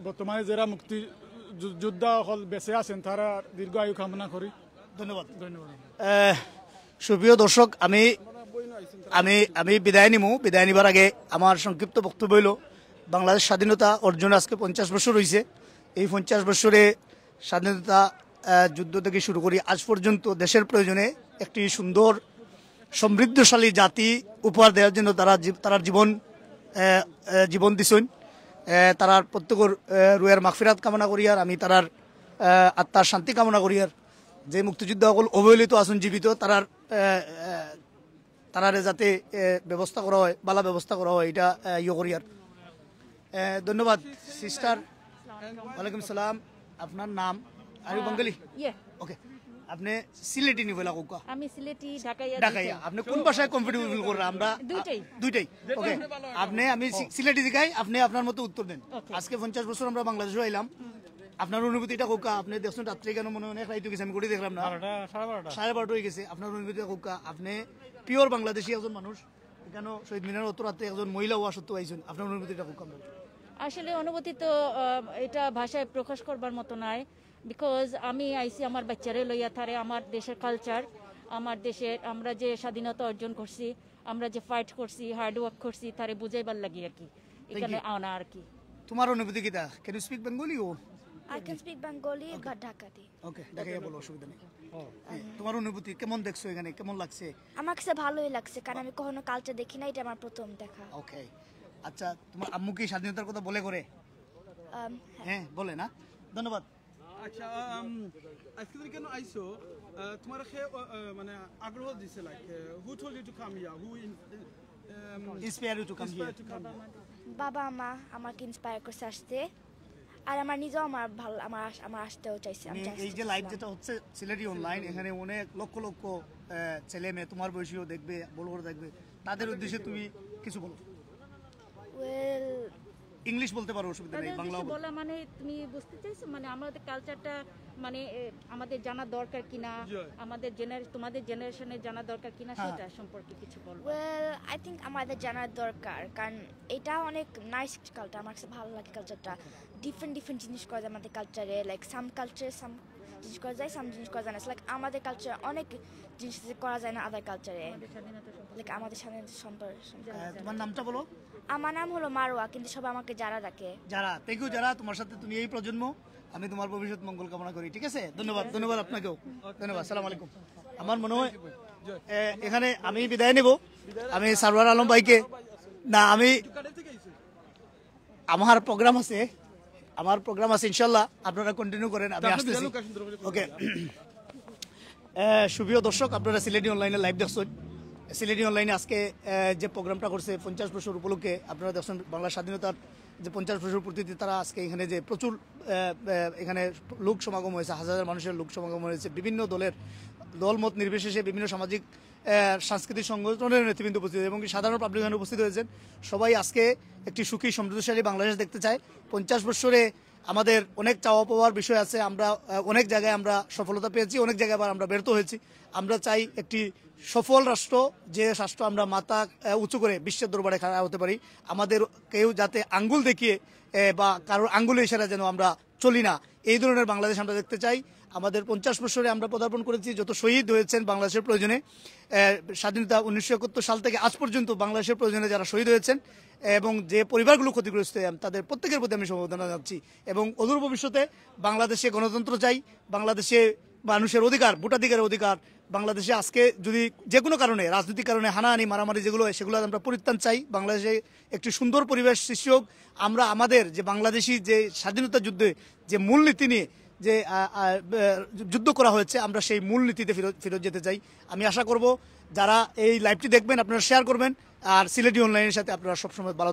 বর্তমানে যারা মুক্তি যোদ্ধা সকল বেঁচে আছেন তারা দীর্ঘ আয়ু কামনা করি। ধন্যবাদ। ধন্যবাদ। সুপ্রিয় দর্শক, আমি আমি আমি বিদায় নিমু। বিদায় নিবার আগে আমার সংক্ষিপ্ত বক্তব্য হইল, বাংলাদেশ স্বাধীনতা অর্জন আজকে 50 বছর হয়েছে। এই 50 বছরে স্বাধীনতা যুদ্ধ থেকে শুরু করি আজ পর্যন্ত দেশের প্রয়োজনে একটি সুন্দর সমৃদ্ধশালী জাতি উপহার দেওয়ার জন্য তারা জীবন দিছেন। তারার প্রত্যেকের রুয়ের মাগফিরাত কামনা করি, আর আমি তারার আত্মার শান্তি কামনা করি। আর যে মুক্তিযুদ্ধ সকল অবহেলিত আসুন জীবিত তারারে যাতে ব্যবস্থা করা হয়, বালা ব্যবস্থা করা হয়, এটা ইয়ে করি। আর ধন্যবাদ সিস্টার। ওয়ালাইকুম সালাম। আপনার নাম? আমি বাঙালি। ওকে, আপনি সিলেটি নি বলা কোকা? আমি সিলেটি ঢাকাইয়া। আপনি কোন ভাষায় কমফর্টেবল ফিল করেন? আমরা দুইটাই। ওকে, আমি সিলেটি দিকাই, আপনি আপনার মতো উত্তর দেন। আজকে 50 বছর আমরা বাংলাদেশে আইলাম, আপনার অনুভূতিটা কোকা? আপনি দেখছেন রাত্রে কেন মনে অনেক রাইত গেছে, আমি করে দেখলাম না, 12:30 হয়ে গেছে। আপনার অনুভূতিটা কোকা? আপনি পিওর বাংলাদেশি একজন মানুষ, এখানে শহীদ মিনার অত রাত্রে একজন মহিলা হওয়া সত্ত্বেও আইছেন, আপনার অনুভূতিটা কোকা? আসলে অনুভূতি তো এটা ভাষায় প্রকাশ করবার মতো নয়, বিকজ আমি আইসি আমার বাচ্চারে লইয়া, তারে আমার দেশের কালচার, আমার দেশের আমরা যে স্বাধীনতা অর্জন করছি, আমরা যে ফাইট করছি, হার্ড ওয়ার্ক করছি, তারে বুঝাইবার লাগি আর কি এখানে আনা আর কি। তোমার অনুভূতি কিটা? Can you speak Bengali? ও I can speak Bengali but Dhakati. Okay, Dhakaiya বলো, অসুবিধা নেই। তোমার অনুভূতি কেমন দেখছো এখানে, কেমন লাগছে? আমার কাছে ভালোই লাগছে, কারণ আমি কখনো কালচার দেখি না, এটা আমার প্রথম দেখা। ওকে, আচ্ছা, তোমার আম্মু কি স্বাধীনতার কথা বলে করে? হ্যাঁ, বলে না? ধন্যবাদ। আচ্ছা, আজকে তুমি কেন আইছো? তোমার মানে আগ্রহ দিছে, like who told you to come here? Who inspire you to come here? বাবা মা আমাকে ইন্সপায়ার করছে আসতে, আর আমার নিজেও আমার আসতেও চাইছে। এই যে লাইভ যেটা হচ্ছে সিলেটি অনলাইন, এখানে অনেক লক্ষ লক্ষ ছেলে মেয়ে তোমার বয়সীও দেখবে, বড় বড় দেখবে, তাদের উদ্দেশ্যে তুমি কিছু বলো। ইংলিশ বলতে পারো, অসুবিধা নেই, বাংলাও বলা। মানে তুমি বুঝতে চাইছো মানে আমাদের কালচারটা মানে আমাদের জানা দরকার কিনা, আমাদের তোমাদের জেনারেশনে জানা দরকার কিনা, সেটা সম্পর্কে কিছু বলবো। আই থিঙ্ক আমাদের জানার দরকার, কারণ এটা অনেক নাইস কালচার, আমার কাছে ভালো লাগে কালচারটা। ডিফারেন্ট জিনিস করা যায় আমাদের কালচারে, লাইক সাম জিনিস করা যায়, সাম জিনিস করা যায় না। লাইক আমাদের কালচার অনেক জিনিস করা যায় না আদার কালচারে, লাইক আমাদের স্বাধীনতা সম্পর্কে। তোমার নামটা বলো? আমার নাম হলো মারোয়া, কিন্তু সবাই আমাকে যারা ডাকে। যারা, থ্যাংক ইউ যারা, তোমার সাথে তুমি এই প্রজন্ম, আমি তোমার ভবিষ্যৎ মঙ্গল কামনা করি। ঠিক আছে, ধন্যবাদ। ধন্যবাদ আপনাকেও, ধন্যবাদ। আসসালামু আলাইকুম। আমার মনে হয় এখানে আমি বিদায় নেব। আমি সারওয়ার আলম ভাইকে না, আমার প্রোগ্রাম আছে ইনশাল্লাহ, আপনারা কন্টিনিউ করেন, আমি আসতেছি। ওকে, সুপ্রিয় দর্শক, আপনারা সিলেটি অনলাইনে লাইভ দেখছেন। সিলেটি অনলাইনে আজকে যে প্রোগ্রামটা করছে 50 বছর উপলক্ষে, আপনারা দেখছেন বাংলা স্বাধীনতার যে 50 বছর পূর্তিতে তারা আজকে এখানে যে প্রচুর এখানে লোক সমাগম হয়েছে, হাজার মানুষের লোক সমাগম হয়েছে, বিভিন্ন দলমত নির্বিশেষে বিভিন্ন সামাজিক সাংস্কৃতিক সংগঠনের নেতৃবৃন্দ উপস্থিত এবং সাধারণ পাবলিক উপস্থিত হয়েছেন। সবাই আজকে একটি সুখী সমৃদ্ধশালী বাংলাদেশ দেখতে চায়। 50 বছরে আমাদের অনেক চাওয়া পাওয়ার বিষয় আছে, আমরা অনেক জায়গায় আমরা সফলতা পেয়েছি, অনেক জায়গায় আবার আমরা ব্যর্থ হয়েছি। আমরা চাই একটি সফল রাষ্ট্র, যে রাষ্ট্র আমরা মাথা উঁচু করে বিশ্বের দরবারে খাড়া হতে পারি। আমাদের কেউ যাতে আঙ্গুল দেখিয়ে বা কারোর আঙ্গুলে ইশারা যেন আমরা চলি না, এই ধরনের বাংলাদেশ আমরা দেখতে চাই। আমাদের 50 বছরে আমরা পদার্পণ করেছি, যত শহীদ হয়েছেন বাংলাদেশের প্রয়োজনে, স্বাধীনতা 1971 সাল থেকে আজ পর্যন্ত বাংলাদেশের প্রয়োজনে যারা শহীদ হয়েছেন এবং যে পরিবারগুলো ক্ষতিগ্রস্ত, তাদের প্রত্যেকের প্রতি আমি সমবেদনা জানাচ্ছি। এবং অদূর ভবিষ্যতে বাংলাদেশে গণতন্ত্র চাই, বাংলাদেশে মানুষের অধিকার, ভোটাধিকারের অধিকার, বাংলাদেশে আজকে যদি যে কোনো কারণে, রাজনৈতিক কারণে হানাহানি মারামারি যেগুলো হয় সেগুলো আমরা পরিত্রাণ চাই। বাংলাদেশে একটি সুন্দর পরিবেশ সৃষ্টি হোক। আমরা আমাদের যে বাংলাদেশি যে স্বাধীনতা যুদ্ধে যে মূলনীতি নিয়ে যে যুদ্ধ করা হয়েছে আমরা সেই মূলনীতিতে ফেরত যেতে চাই। আমি আশা করব যারা এই লাইভটি দেখবেন আপনারা শেয়ার করবেন, আর সিলেটি অনলাইনের সাথে আপনারা সবসময় ভালো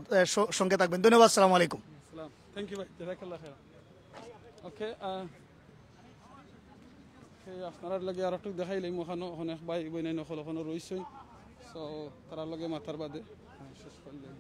সঙ্গে থাকবেন। ধন্যবাদ, আসসালামু আলাইকুম। থ্যাংক ইউ ভাই, জাযাকাল্লাহ খাইর। ওকে, আপনার লগে আর একটু দেখাইলাম ওখানে অনেক ভাই বইনাই নকল ওখানে রয়েছেন, সো তার লগে মাথার বাদে শেষ করলেন।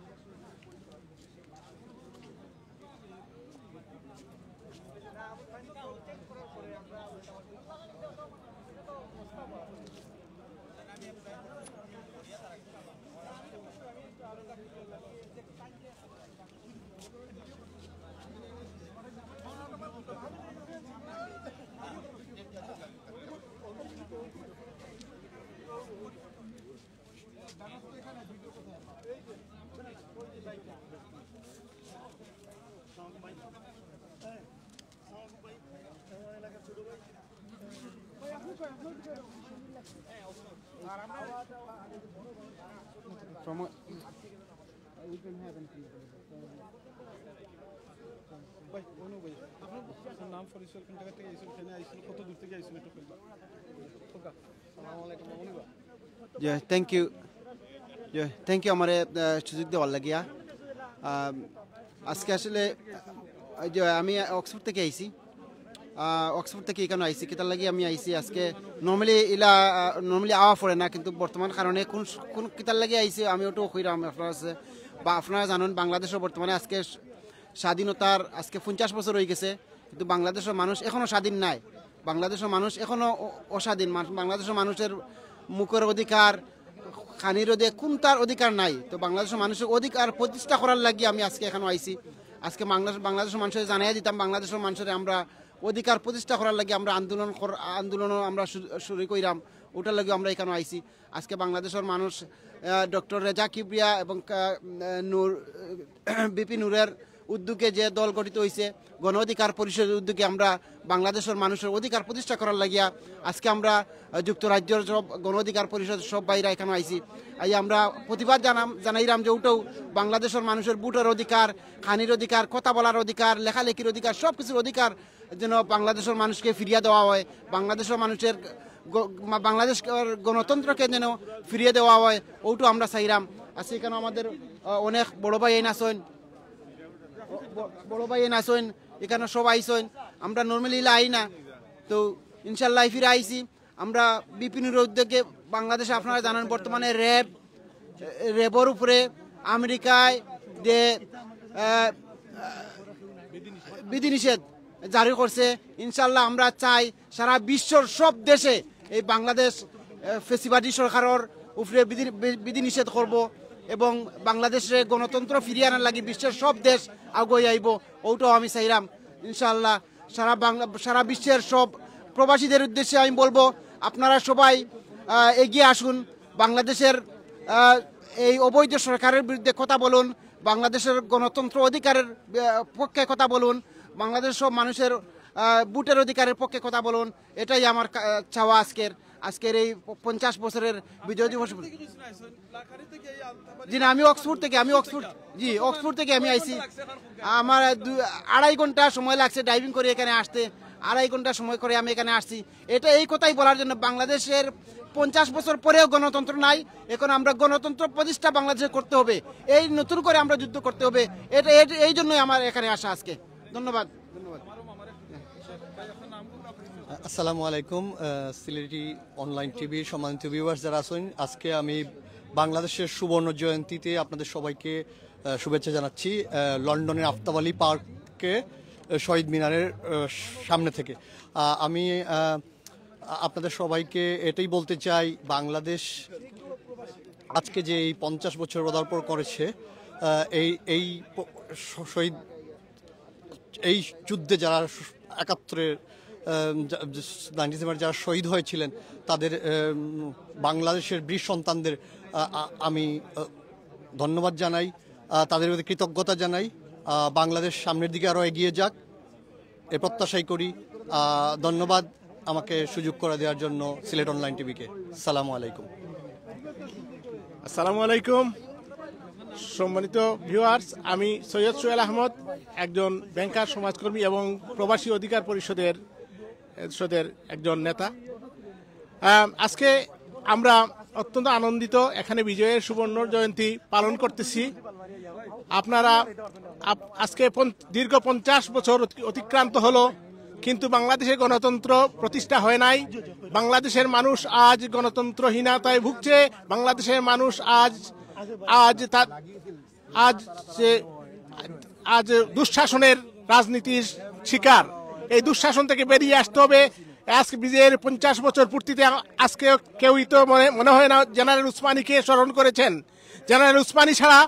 From what we can have anything. ভাই অনু ভাই আপনার নাম পরিচয় কোন জায়গা থেকে আইছেন, কেন আইছেন, কত দূর থেকে আইছেন একটু বলবা। ওকে, আসসালামু আলাইকুম অনু ভাই। জি থ্যাংক ইউ আমার সুযোগ দেওয়ার লাগিয়া। আজকে আসলে যে আমি অক্সফোর্ড থেকে আইছি, অক্সফোর্ড থেকে এখানে আইসি কেতার লাগি আমি আইসি আজকে। নর্মালি আওয়া পড়ে না, কিন্তু বর্তমান কারণে কোন কেতার লাগি আইসি আমি ওটাও কইরাম আপনার আছে। বা আপনারা জানেন বাংলাদেশের বর্তমানে আজকে স্বাধীনতার আজকে 50 বছর হয়ে গেছে, কিন্তু বাংলাদেশের মানুষ এখনও স্বাধীন নাই। বাংলাদেশের মানুষ এখনও অস্বাধীন। বাংলাদেশের মানুষের মুখের অধিকার, খানির কোনটার অধিকার নাই। তো বাংলাদেশের মানুষের অধিকার প্রতিষ্ঠা করার লাগি আমি আজকে এখানে আইসি। আজকে বাংলাদেশের মানুষের জানাই দিতাম বাংলাদেশের মানুষের আমরা অধিকার প্রতিষ্ঠা করার লাগে আমরা আন্দোলনও আমরা শুরু কইরাম, ওটার লাগে আমরা এখানে আইসি। আজকে বাংলাদেশের মানুষ ডক্টর রেজা কিবরিয়া এবং বিপি নূরের উদ্যোগে যে দল গঠিত হয়েছে গণ অধিকার পরিষদের উদ্যোগে আমরা বাংলাদেশের মানুষের অধিকার প্রতিষ্ঠা করার লাগিয়া আজকে আমরা যুক্তরাজ্যের সব গণ অধিকার পরিষদ সব বাইরে এখানে আইসি। এই আমরা প্রতিবাদ জানাইলাম যে ওটাও বাংলাদেশের মানুষের ভোটের অধিকার, খানির অধিকার, কথা বলার অধিকার, লেখালেখির অধিকার, সব কিছুর অধিকার যেন বাংলাদেশের মানুষকে ফিরিয়ে দেওয়া হয়। বাংলাদেশের মানুষের বাংলাদেশের গণতন্ত্রকে যেন ফিরিয়ে দেওয়া হয়, ওটাও আমরা চাইলাম। আজকে এখানে আমাদের অনেক বড় ভাই আইন এখানে সব আইসেন। আমরা নর্মালি আই না, তো ইনশাল্লাহ ফিরে আইসি। আমরা বিভিন্ন উদ্যোগে বাংলাদেশে আপনারা জানেন বর্তমানে র্যাবের উপরে আমেরিকায় যে বিধিনিষেধ জারি করছে। ইনশাল্লাহ আমরা চাই সারা বিশ্বর সব দেশে এই বাংলাদেশ ফেসিবাদী সরকারের উপরে বিধিনিষেধ করব এবং বাংলাদেশে গণতন্ত্র ফিরিয়ে আনার লাগি বিশ্বের সব দেশ আগুয়ে আইব, ওটাও আমি চাইলাম। ইনশাল্লাহ সারা বিশ্বের সব প্রবাসীদের উদ্দেশ্যে আমি বলবো আপনারা সবাই এগিয়ে আসুন, বাংলাদেশের এই অবৈধ সরকারের বিরুদ্ধে কথা বলুন, বাংলাদেশের গণতন্ত্র অধিকারের পক্ষে কথা বলুন, বাংলাদেশের সব মানুষের ভোটের অধিকারের পক্ষে কথা বলুন। এটাই আমার চাওয়া আজকের এই 50 বছরের বিজয় দিবস। জি না, আমি অক্সফোর্ড থেকে আমি আইছি। আমার 2.5 ঘন্টা সময় লাগছে ড্রাইভিং করে এখানে আসতে, 2.5 ঘন্টা সময় করে আমি এখানে আসছি। এটা এই কথাই বলার জন্য বাংলাদেশের 50 বছর পরেও গণতন্ত্র নাই। এখন আমরা গণতন্ত্র প্রতিষ্ঠা বাংলাদেশে করতে হবে, এই নতুন করে আমরা যুদ্ধ করতে হবে। এটা এই জন্যই আমার এখানে আসা আজকে। ধন্যবাদ। আসসালামু আলাইকুম, সিলেটি অনলাইন টিভির সম্মানিত ভিউয়ার্স যারা আছেন, আজকে আমি বাংলাদেশের সুবর্ণ জয়ন্তীতে আপনাদের সবাইকে শুভেচ্ছা জানাচ্ছি লন্ডনের আফতাব আলী পার্কে শহীদ মিনারের সামনে থেকে। আমি আপনাদের সবাইকে এটাই বলতে চাই, বাংলাদেশ আজকে যে এই 50 বছর পদার্পণ করেছে, এই শহীদ এই যুদ্ধে যারা 71-এর 97 যারা শহীদ হয়েছিলেন তাদের বাংলাদেশের বীর সন্তানদের আমি ধন্যবাদ জানাই, তাদের প্রতি কৃতজ্ঞতা জানাই। বাংলাদেশ সামনের দিকে আরও এগিয়ে যাক এ প্রত্যাশাই করি। ধন্যবাদ আমাকে সুযোগ করে দেওয়ার জন্য সিলেট অনলাইন টিভিকে। আসসালামু আলাইকুম। আসসালামু আলাইকুম সম্মানিত ভিউয়ার্স, আমি সৈয়দ সোহেল আহমদ, একজন ব্যাংকার, সমাজকর্মী এবং প্রবাসী অধিকার পরিষদের পরিষদের একজন নেতা। আজকে আমরা অত্যন্ত আনন্দিত এখানে বিজয়ের সুবর্ণ জয়ন্তী পালন করতেছি। আপনারা আজকে দীর্ঘ 50 বছর অতিক্রান্ত হলো, কিন্তু বাংলাদেশে গণতন্ত্র প্রতিষ্ঠা হয় নাই। বাংলাদেশের মানুষ আজ গণতন্ত্রহীনতায় ভুগছে। বাংলাদেশের মানুষ আজ দুঃশাসনের রাজনীতির শিকার। এই দুঃশাসন থেকে বেরিয়ে আসতে হবে। আজকে বিজয়ের 50 বছর পূর্তিতে আজকে কেউই তো মনে হয় না জেনারেল উসমানীকে স্মরণ করেছেন। জেনারেল উসমানী ছাড়া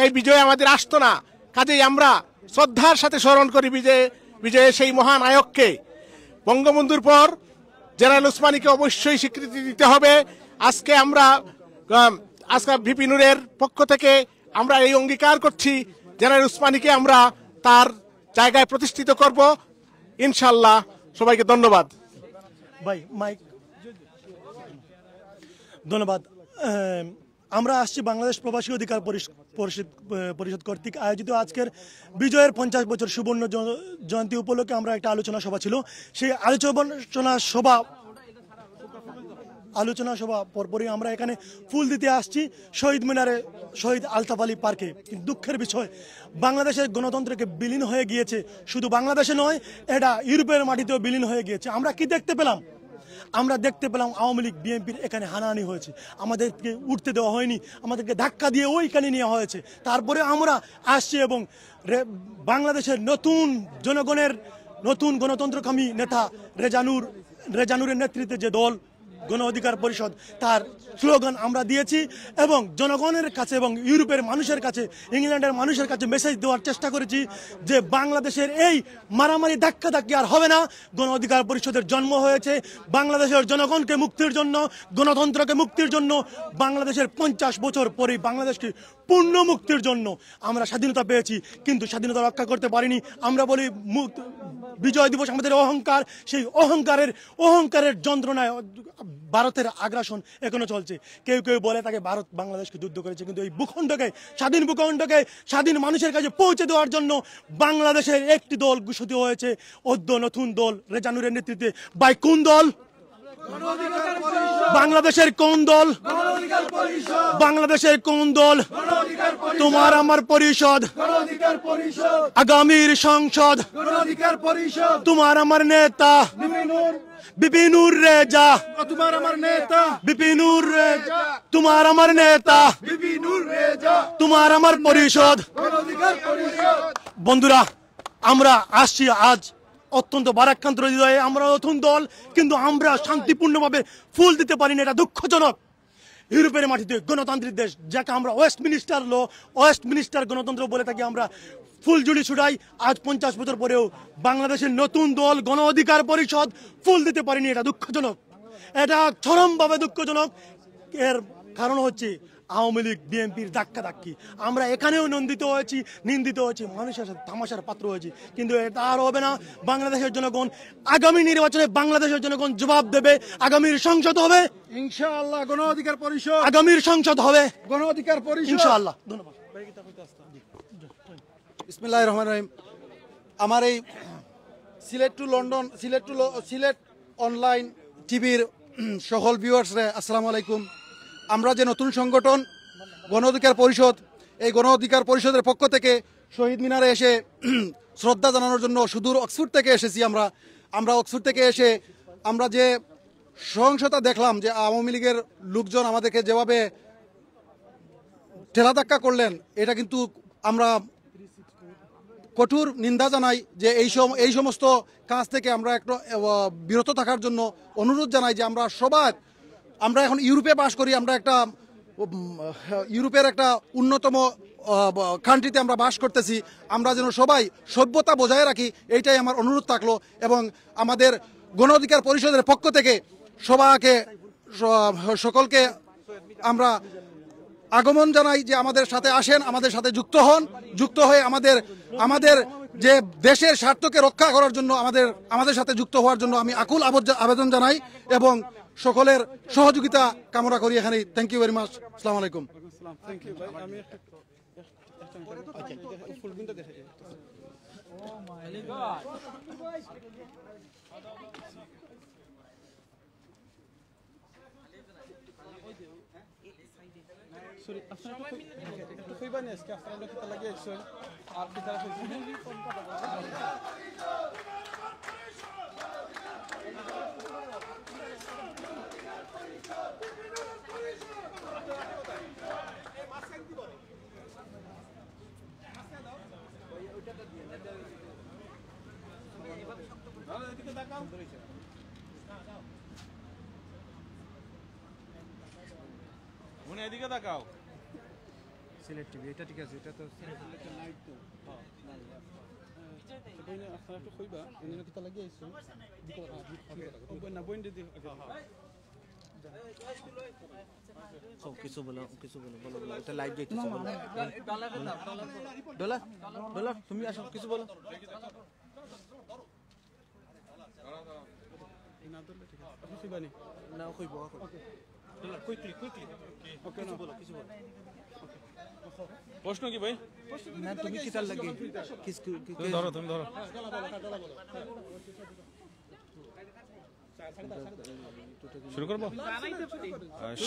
এই বিজয় আমাদের আসতো না। কাজেই আমরা শ্রদ্ধার সাথে স্মরণ করি বিজয়ের সেই মহানায়ককে। বঙ্গবন্ধুর পর জেনারেল উসমানীকে অবশ্যই স্বীকৃতি দিতে হবে। আজকে ভিপি নূরের পক্ষ থেকে আমরা এই অঙ্গীকার করছি, জেনারেল উসমানীকে আমরা তার জায়গায় প্রতিষ্ঠিত করব ইনশাল্লাহ। সবাইকে ধন্যবাদ। ভাই মাইক ধন্যবাদ। আমরা আসছি বাংলাদেশ প্রবাসী অধিকার পরিষদ কর্তৃক আয়োজিত আজকের বিজয়ের 50 বছর সুবর্ণ জয়ন্তী উপলক্ষে আমরা একটা আলোচনা সভা ছিল। সেই আলোচনা সভা পরপরই আমরা এখানে ফুল দিতে আসছি শহীদ মিনারে, শহীদ আলতাফ আলী পার্কে। দুঃখের বিষয়, বাংলাদেশের গণতন্ত্রকে বিলীন হয়ে গিয়েছে। শুধু বাংলাদেশে নয়, এটা ইউরোপের মাটিতেও বিলীন হয়ে গিয়েছে। আমরা কি দেখতে পেলাম? আমরা দেখতে পেলাম আওয়ামী লীগ বিএনপির এখানে হানাহানি হয়েছে, আমাদেরকে উঠতে দেওয়া হয়নি, আমাদেরকে ধাক্কা দিয়ে ওইখানে নেওয়া হয়েছে। তারপরে আমরা আসছি এবং বাংলাদেশের নতুন জনগণের নতুন গণতন্ত্রকামী নেতা রেজানুরের নেতৃত্বে যে দল গণ অধিকার পরিষদ, তার স্লোগান আমরা দিয়েছি এবং জনগণের কাছে এবং ইউরোপের মানুষের কাছে, ইংল্যান্ডের মানুষের কাছে মেসেজ দেওয়ার চেষ্টা করেছি যে বাংলাদেশের এই মারামারি ধাক্কাধাক্কি আর হবে না। গণ অধিকার পরিষদের জন্ম হয়েছে বাংলাদেশের জনগণকে মুক্তির জন্য, গণতন্ত্রকে মুক্তির জন্য। বাংলাদেশের 50 বছর পরে বাংলাদেশকে পূর্ণ মুক্তির জন্য আমরা স্বাধীনতা পেয়েছি, কিন্তু স্বাধীনতা রক্ষা করতে পারিনি। আমরা বলি বিজয় দিবস আমাদের অহংকার, সেই অহংকারের যন্ত্রণায় ভারতের আগ্রাসন এখনো চলছে। কেউ কেউ বলে তাকে ভারত বাংলাদেশকে যুদ্ধ করেছে, কিন্তু এই ভূখণ্ডকে, স্বাধীন ভূখণ্ডকে স্বাধীন মানুষের কাছে পৌঁছে দেওয়ার জন্য বাংলাদেশের একটি দল ঘোষিত হয়েছে, নতুন দল রেজানুরের নেতৃত্বে। বাই কোন দল? বাংলাদেশের কোন দল? বাংলাদেশের কোন দল? তোমার আমার পরিষদ, আগামীর সংসদ, তোমার আমার নেতা বিপিনুর রেজা, তোমার আমার নেতা বিপিনুর রেজা, তোমার আমার নেতা বিপিনুর রেজা, তোমার আমার পরিষদ। বন্ধুরা, আমরা আসছি আজ অত্যন্ত বারাক্রান্ত হৃদয়ে। আমরা নতুন দল, কিন্তু আমরা শান্তিপূর্ণভাবে ফুল দিতে পারিনি, এটা দুঃখজনক। ইউরোপের মাটিতে গণতান্ত্রিক দেশ, যাকে আমরা ওয়েস্টমিনিস্টার গণতন্ত্র বলে থাকি, আমরা ফুলঝুড়ি ছুটাই। আজ 50 বছর পরেও বাংলাদেশের নতুন দল গণ অধিকার পরিষদ ফুল দিতে পারিনি, এটা দুঃখজনক। এটা চরমভাবে দুঃখজনক। এর কারণ হচ্ছে আওয়ামী লীগ বিএনপির ধাক্কাধাক্কি। আমরা এখানেও নিন্দিত হয়েছি, মানুষের সাথে তামাশার পাত্র হয়েছি, কিন্তু এটা আর হবে না। বাংলাদেশের জনগণ আগামী নির্বাচনে বাংলাদেশের জনগণ জবাব দেবে। আগামীর সংসদ হবে ইনশাআল্লাহ গণ অধিকার পরিষদ, আগামীর সংসদ হবে গণ অধিকার পরিষদ ইনশাআল্লাহ। ধন্যবাদ। বিসমিল্লাহির রহমানির রহিম। আমার এই সিলেট অনলাইন টিভির সকল ভিউয়ার্সরা আসসালামু আলাইকুম। আমরা যে নতুন সংগঠন গণ অধিকার পরিষদ, এই গণ অধিকার পরিষদের পক্ষ থেকে শহীদ মিনারে এসে শ্রদ্ধা জানানোর জন্য সুদূর অক্সফোর্ড থেকে এসেছি। আমরা অক্সফোর্ড থেকে এসে আমরা যে সহিংসতা দেখলাম, যে আওয়ামী লীগের লোকজন আমাদেরকে যেভাবে ঠেলাধাক্কা করলেন, এটা কিন্তু আমরা কঠোর নিন্দা জানাই। যে এই সমস্ত কাজ থেকে আমরা একটু বিরত থাকার জন্য অনুরোধ জানাই। যে আমরা এখন ইউরোপে বাস করি, আমরা একটা ইউরোপের একটা অন্যতম কান্ট্রিতে আমরা বাস করতেছি। আমরা যেন সবাই সভ্যতা বজায় রাখি, এইটাই আমার অনুরোধ থাকলো। এবং আমাদের গণ অধিকার পরিষদের পক্ষ থেকে সকলকে আমরা আগমন জানাই যে আমাদের সাথে আসেন, আমাদের সাথে যুক্ত হয়ে আমাদের যে দেশের স্বার্থকে রক্ষা করার জন্য আমাদের সাথে যুক্ত হওয়ার জন্য আমি আকুল আবেদন জানাই এবং সকলের সহযোগিতা কামনা করি এখানে। Thank you very much. আসসালামু আলাইকুম। সরি আপনারা একটু কইবানি আজকে আপনারা কিতা লাগি আইছেন আর কিতা মনে এদিকে তাকাও সিলেট টিভি এটা ঠিক আছে এটা তো লাইট তো আপনারা একটু কইবা এনে কিতা লাগি আইছেন না বইন দিদি কিছু বলো বলো এটা লাইট দেখতেছো বলো ডলার ডলার তুমি আসো কিছু বলো না দলে ঠিক আছে আপনি কইবানি না কইবো ডলার কুইকলি ওকে না বলো কিছু বলো প্রশ্ন কি ভাই না তুমি কি তার লাগে তুমি ধরো শুরু করবো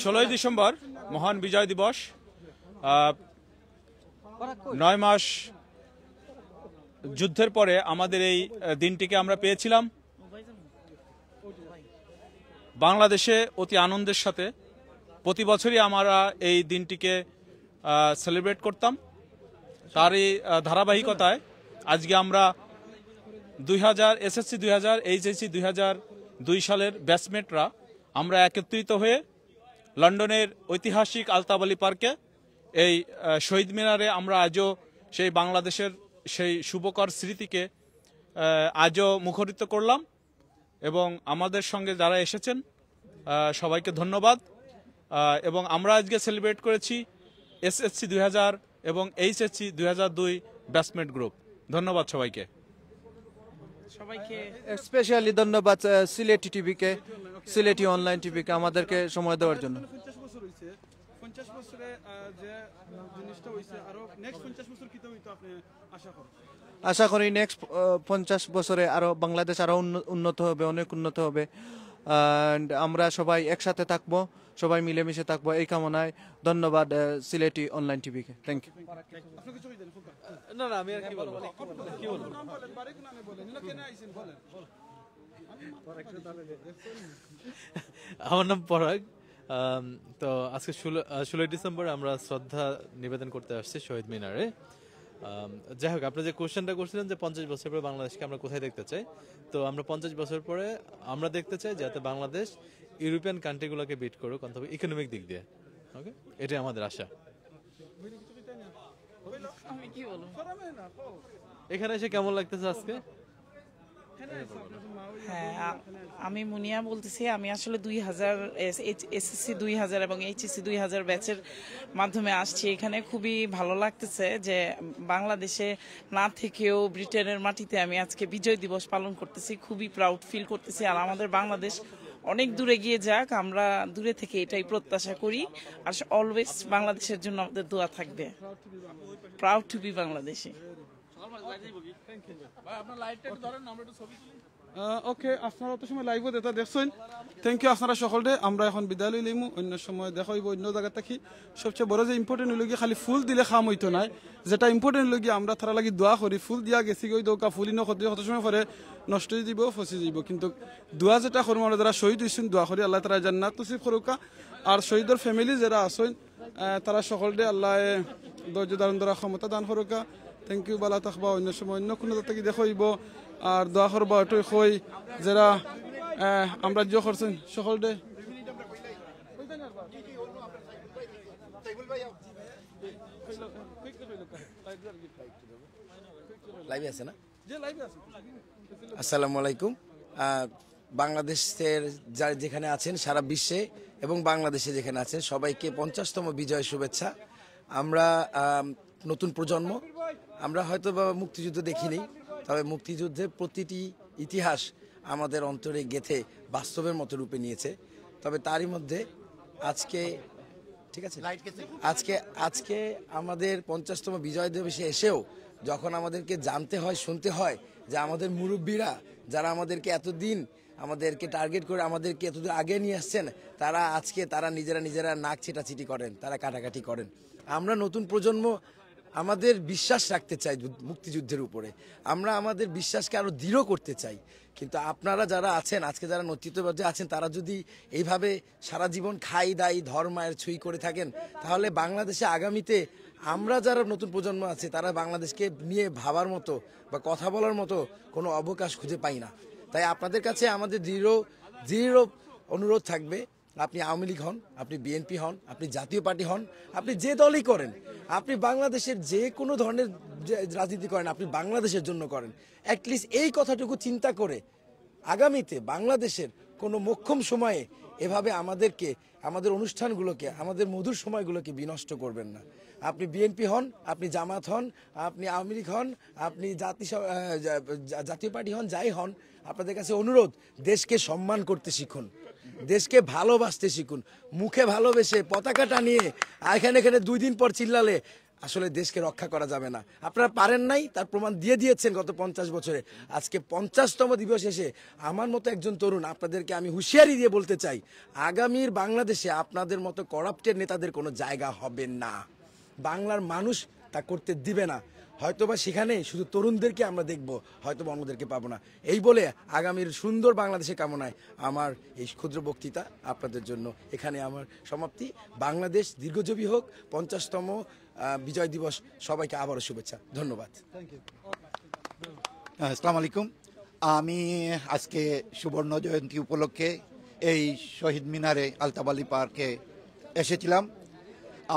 16 ডিসেম্বর মহান বিজয় দিবস 9 মাস যুদ্ধের পরে আমাদের এই দিনটিকে আমরা পেয়েছিলাম বাংলাদেশে অতি আনন্দের সাথে প্রতি বছরই আমরা এই দিনটিকে সেলিব্রেট করতাম তারই ধারাবাহিকতায় আজকে আমরা 2000 এসএসসি 2000 এইচএসসি 2002 সালের ব্যাচমেটরা আমরা একত্রিত হয়ে লন্ডনের ঐতিহাসিক আলতাফ আলী পার্কে এই শহীদ মিনারে আমরা আজও সেই বাংলাদেশের সেই শুভকর স্মৃতিকে আজও মুখরিত করলাম এবং আমাদের সঙ্গে যারা এসেছেন সবাইকে ধন্যবাদ এবং আমরা আজকে সেলিব্রেট করেছি এসএসসি 2000 এবং এইচএসসি 2002 ব্যাচমেট গ্রুপ ধন্যবাদ সবাইকে স্পেশালি ধন্যবাদ সিলেটি টিভিকে সিলেটি অনলাইন টিভিকে আমাদেরকে সময় দেওয়ার জন্য 50 বছর হইছে 50 বছরে যে জিনিসটা হইছে আর নেক্সট 50 বছর কিতা হইতো আপনি আশা করি নেক্সট 50 বছরে আরো বাংলাদেশ আরো উন্নত হবে অনেক উন্নত হবে এন্ড আমরা সবাই একসাথে থাকবো সবাই মিলেমিশে থাকবো এই কামনায় ধন্যবাদ সিলেটি অনলাইন টিভিকে থ্যাংক ইউ না আমি আর কি বলবো নাম বলেন বারে কোন নামে বলেন না কেন আইছেন বলেন আমার নাম পরাগ তো আজকে 16 ডিসেম্বর আমরা শ্রদ্ধা নিবেদন করতে আসছি শহীদ মিনারে যাই হোক আপনি যে কোশ্চেনটা করছিলেন যে 50 বছর পরে বাংলাদেশকে আমরা কোথায় দেখতে চাই তো আমরা 50 বছর পরে আমরা দেখতে চাই যাতে বাংলাদেশ ইউরোপিয়ান কান্ট্রিগুলোকে বিট করুক অন্তত ইকোনমিক দিক দিয়ে ওকে এটাই আমাদের আশা এখানে এসে কেমন লাগতেছে আজকে হ্যাঁ আমি মুনিয়া বলতেছি আমি আসলে 2000 এসএসসি 2000 এবং এইচএসসি 2000 ব্যাচের মাধ্যমে আসছি এখানে খুবই ভালো লাগতেছে যে বাংলাদেশে না থেকেও ব্রিটেনের মাটিতে আমি আজকে বিজয় দিবস পালন করতেছি খুবই প্রাউড ফিল করতেছি আর আমাদের বাংলাদেশ অনেক দূরে গিয়ে যাক আমরা দূরে থেকে এটাই প্রত্যাশা করি আর অলওয়েজ বাংলাদেশের জন্য আমাদের দোয়া থাকবে প্রাউড টু বি বাংলাদেশি ওকে আপনারা তো সময় লাইভ এটা দেখছেন থ্যাংক ইউ আপনারা সকলে আমরা এখন বিদায় লইলিমু অন্য সময় দেখা হইব অন্য জায়গা থাকি সবচেয়ে বড় যে ইম্পর্টেন্ট হইল খালি ফুল দিলে খাম হইতো নাই যেটা ইম্পর্টেন্ট হইল আমরা তারা লাগি দোয়া করি ফুল দিয়া গেছি গই দৌকা ফুলি নখত কত সময় পরে নষ্ট হয়ে দিব ফসি যাব কিন্তু দোয়া যেটা করবো আমরা যারা শহীদ হয়েছেন দোয়া করি আল্লাহ তারা জান্নাত নসিব করুকা আর শহীদের ফ্যামিলি যারা আছেন তারা সকলে আল্লাহ ধৈর্য ধারণ করার ক্ষমতা দান করুকা থ্যাংক ইউ বালা থাকবা অন্য সময় অন্য কোনো থাকি দেখা হইব আর দোয়া করবা ওটাই কই যারা আমরা যে করছেন সকলে লাইভে আছে না আসসালামু আলাইকুম বাংলাদেশের যারা যেখানে আছেন সারা বিশ্বে এবং বাংলাদেশে যেখানে আছেন সবাইকে 50তম বিজয় শুভেচ্ছা আমরা নতুন প্রজন্ম আমরা হয়তো বা মুক্তিযুদ্ধ দেখিনি তবে মুক্তিযুদ্ধের প্রতিটি ইতিহাস আমাদের অন্তরে গেঁথে বাস্তবের মতো রূপে নিয়েছে তবে তারই মধ্যে আজকে ঠিক আছে আজকে আমাদের 50তম বিজয় দিবসে এসেও যখন আমাদেরকে জানতে হয়, শুনতে হয় যে আমাদের মুরব্বীরা যারা আমাদেরকে এতদিন আমাদেরকে টার্গেট করে আমাদেরকে এতদূর আগে নিয়ে আসছেন, তারা আজকে তারা নিজেরা নাক ছিটাছিটি করেন, তারা কাটাকাটি করেন। আমরা নতুন প্রজন্ম আমাদের বিশ্বাস রাখতে চাই মুক্তিযুদ্ধের উপরে, আমরা আমাদের বিশ্বাসকে আরও দৃঢ় করতে চাই। কিন্তু আপনারা যারা আছেন, আজকে যারা নেতৃত্ব পর্যায়ে আছেন, তারা যদি এইভাবে সারা জীবন খাই দাই ধর্মায়ের ছুঁই করে থাকেন, তাহলে বাংলাদেশে আগামীতে আমরা যারা নতুন প্রজন্ম আছে তারা বাংলাদেশকে নিয়ে ভাবার মতো বা কথা বলার মতো কোনো অবকাশ খুঁজে পাই না। তাই আপনাদের কাছে আমাদের দৃঢ় অনুরোধ থাকবে, আপনি আওয়ামী লীগ হন, আপনি বিএনপি হন, আপনি জাতীয় পার্টি হন, আপনি যে দলই করেন, আপনি বাংলাদেশের যে কোনো ধরনের রাজনীতি করেন, আপনি বাংলাদেশের জন্য করেন। অ্যাটলিস্ট এই কথাটুকু চিন্তা করে আগামীতে বাংলাদেশের কোনো মোক্ষম সময়ে এভাবে আমাদের অনুষ্ঠানগুলোকে, আমাদের মধুর সময়গুলোকে বিনষ্ট করবেন না। আপনি বিএনপি হন, আপনি জামাত হন, আপনি আওয়ামী লীগ হন, আপনি জাতীয় পার্টি হন, যাই হন, আপনাদের কাছে অনুরোধ, দেশকে সম্মান করতে শিখুন, দেশকে ভালোবাসতে শিখুন। মুখে ভালোবেসে পতাকা টানিয়ে এখানে 2 দিন পর চিল্লালে আসলে দেশকে রক্ষা করা যাবে না। আপনারা পারেন নাই, তার প্রমাণ দিয়ে দিয়েছেন গত 50 বছরে। আজকে 50তম দিবস এসে আমার মতো একজন তরুণ আপনাদেরকে আমি হুঁশিয়ারি দিয়ে বলতে চাই, আগামীর বাংলাদেশে আপনাদের মতো করাপ্টেড নেতাদের কোনো জায়গা হবে না। বাংলার মানুষ তা করতে দিবে না। হয়তোবা সেখানে শুধু তরুণদেরকে আমরা দেখব, হয়তোবা অন্যদেরকে পাবো না। এই বলে আগামীর সুন্দর বাংলাদেশের কামনায় আমার এই ক্ষুদ্র বক্তৃতা আপনাদের জন্য এখানে আমার সমাপ্তি। বাংলাদেশ দীর্ঘজীবী হোক, 50তম বিজয় দিবস, সবাইকে আবারও শুভেচ্ছা, ধন্যবাদ। আসসালামু আলাইকুম। আমি আজকে সুবর্ণ জয়ন্তী উপলক্ষে এই শহীদ মিনারে আলতাবালি পার্কে এসেছিলাম।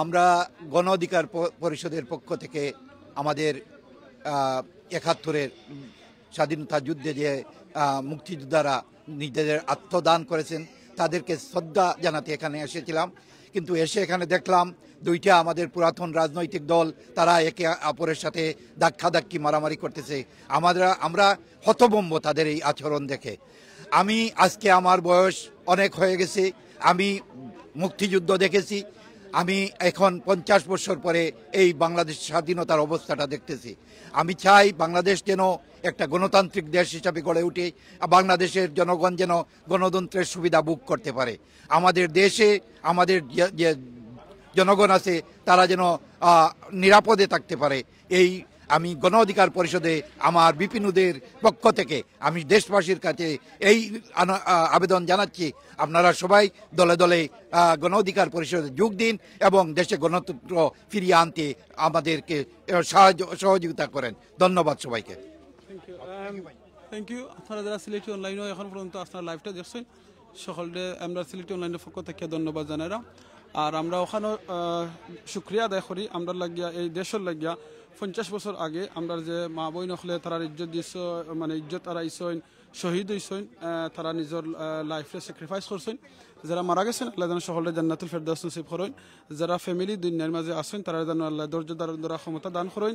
আমরা গণ অধিকার পরিষদের পক্ষ থেকে আমাদের ৭১-এর স্বাধীনতা যুদ্ধে যে মুক্তিযোদ্ধারা নিজেদের আত্মদান করেছেন তাদেরকে শ্রদ্ধা জানাতে এখানে এসেছিলাম। কিন্তু এসে এখানে দেখলাম 2টা আমাদের পুরাতন রাজনৈতিক দল তারা একে অপরের সাথে ধাক্কাধাক্কি মারামারি করতেছে। আমরা হতভম্ব তাদের এই আচরণ দেখে। আমি আজকে আমার বয়স অনেক হয়ে গেছে, আমি মুক্তিযুদ্ধ দেখেছি, আমি এখন 50 বছর পরে এই বাংলাদেশ স্বাধীনতার অবস্থাটা দেখতেছি। আমি চাই বাংলাদেশ যেন একটা গণতান্ত্রিক দেশ হিসাবে গড়ে উঠে, বাংলাদেশের জনগণ যেন গণতন্ত্রের সুবিধা ভোগ করতে পারে। আমাদের দেশে আমাদের যে জনগণ আছে তারা যেন নিরাপদে থাকতে পারে। আমি গণ অধিকার পরিষদে আমার বিপিনুদের পক্ষ থেকে আমি দেশবাসীর কাছে এই আবেদন জানাচ্ছি, আপনারা সবাই দলে দলে গণ অধিকার পরিষদে যোগ দিন এবং দেশে গণতন্ত্র ফিরিয়ে আনতে আমাদেরকে সহযোগিতা করেন। ধন্যবাদ সবাইকে। Thank you. আপনারা যারা সিলেটি অনলাইনও এখন পর্যন্ত আপনার লাইভটা দেখছেন, সকলকে আমরা সিলেটি অনলাইনের পক্ষ থেকে ধন্যবাদ জানাইরা। আর আমরা ওখানে শুক্রিয়া আদায় করি, আমরা লাগিয়া এই দেশের লাগিয়া 50 বছর আগে আমরা যে মা বই নখলে তারা ইজ্জত দিছ, মানে ইজ্জত তারা ইসইন শহীদ হইছেন, তারা নিজের লাইফে স্যাক্রিফাইস করছেন। যারা মারা গেছেন আল্লাহ যেন সকলের জান্নাতুল ফেরদাউস নসিব করেন। যারা ফ্যামিলি দুনিয়ার মাঝে আছেন তারা যেন আল্লাহ ধৈর্য দ্বারা ক্ষমতা দান করেন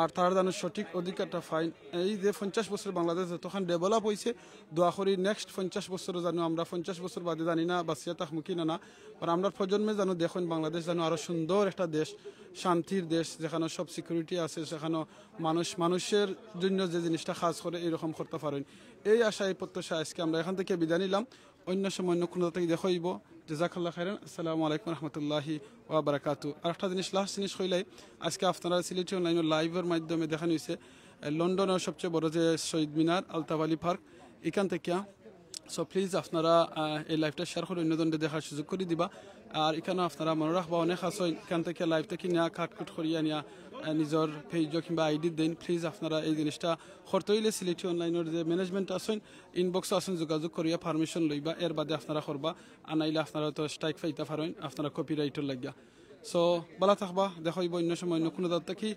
আর তারা যেন সঠিক অধিকারটা ফাইন। এই যে 50 বছর বাংলাদেশ যতক্ষণ ডেভেলপ হয়েছে, দোয়া করি নেক্সট 50 বছরও যেন আমরা 50 বছর বাদে জানি না বাঁচিয়া থাকমুখী না আর আমরা প্রজন্মে যেন দেখুন বাংলাদেশ যেন আরও সুন্দর একটা দেশ, শান্তির দেশ, যেখানে সব সিকিউরিটি আছে, সেখানে মানুষের জন্য যে জিনিসটা কাজ করে এরকম করতে পারেন। এই আশায় প্রত্যাশা আজকে আমরা এখান থেকে বিদায় নিলাম। অন্য সময় অন্য কোনো থেকে দেখাইব। জাযাকাল্লাহ খাইরান। আসসালামু আলাইকুম রহমতুল্লাহি ওয়া বারাকাতু। আর একটা লাস্ট জিনিস হইলে আজকে আপনারা সিলেটি অনলাইনের লাইভের মাধ্যমে দেখানো হয়েছে লন্ডনের সবচেয়ে বড় যে শহীদ মিনার আলতাবালি পার্ক, এখান থেকে। সো প্লিজ আপনারা এই লাইভটা শেয়ার করে অন্যজনকে দেখার সুযোগ করে দিবা। আর এখানে আপনারা মনে রাখবা অনেক আছে এখান থেকে লাইভটা কিনা কাটকুট করিয়া নিয়া নিজের পেজ কিংবা আইডি দেন। প্লিজ আপনারা এই জিনিসটা করতে হইলে সিলেটি অনলাইনের যে ম্যানেজমেন্ট আছেন ইনবক্স আছেন যোগাযোগ করিয়া পারমিশন লইবা, এর বাদে আপনারা করবা। আনাইলে আপনারা তো স্ট্রাইক পাইতে পারেন আপনারা কপিরাইটের লাগিয়া। সো ভালো থাকবা, দেখা হইব অন্য সময় অন্য কোনো দাঁত থাকি।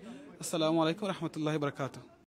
আসসালামু আলাইকুম রহমতুল্লাহি বারাকাতুহু।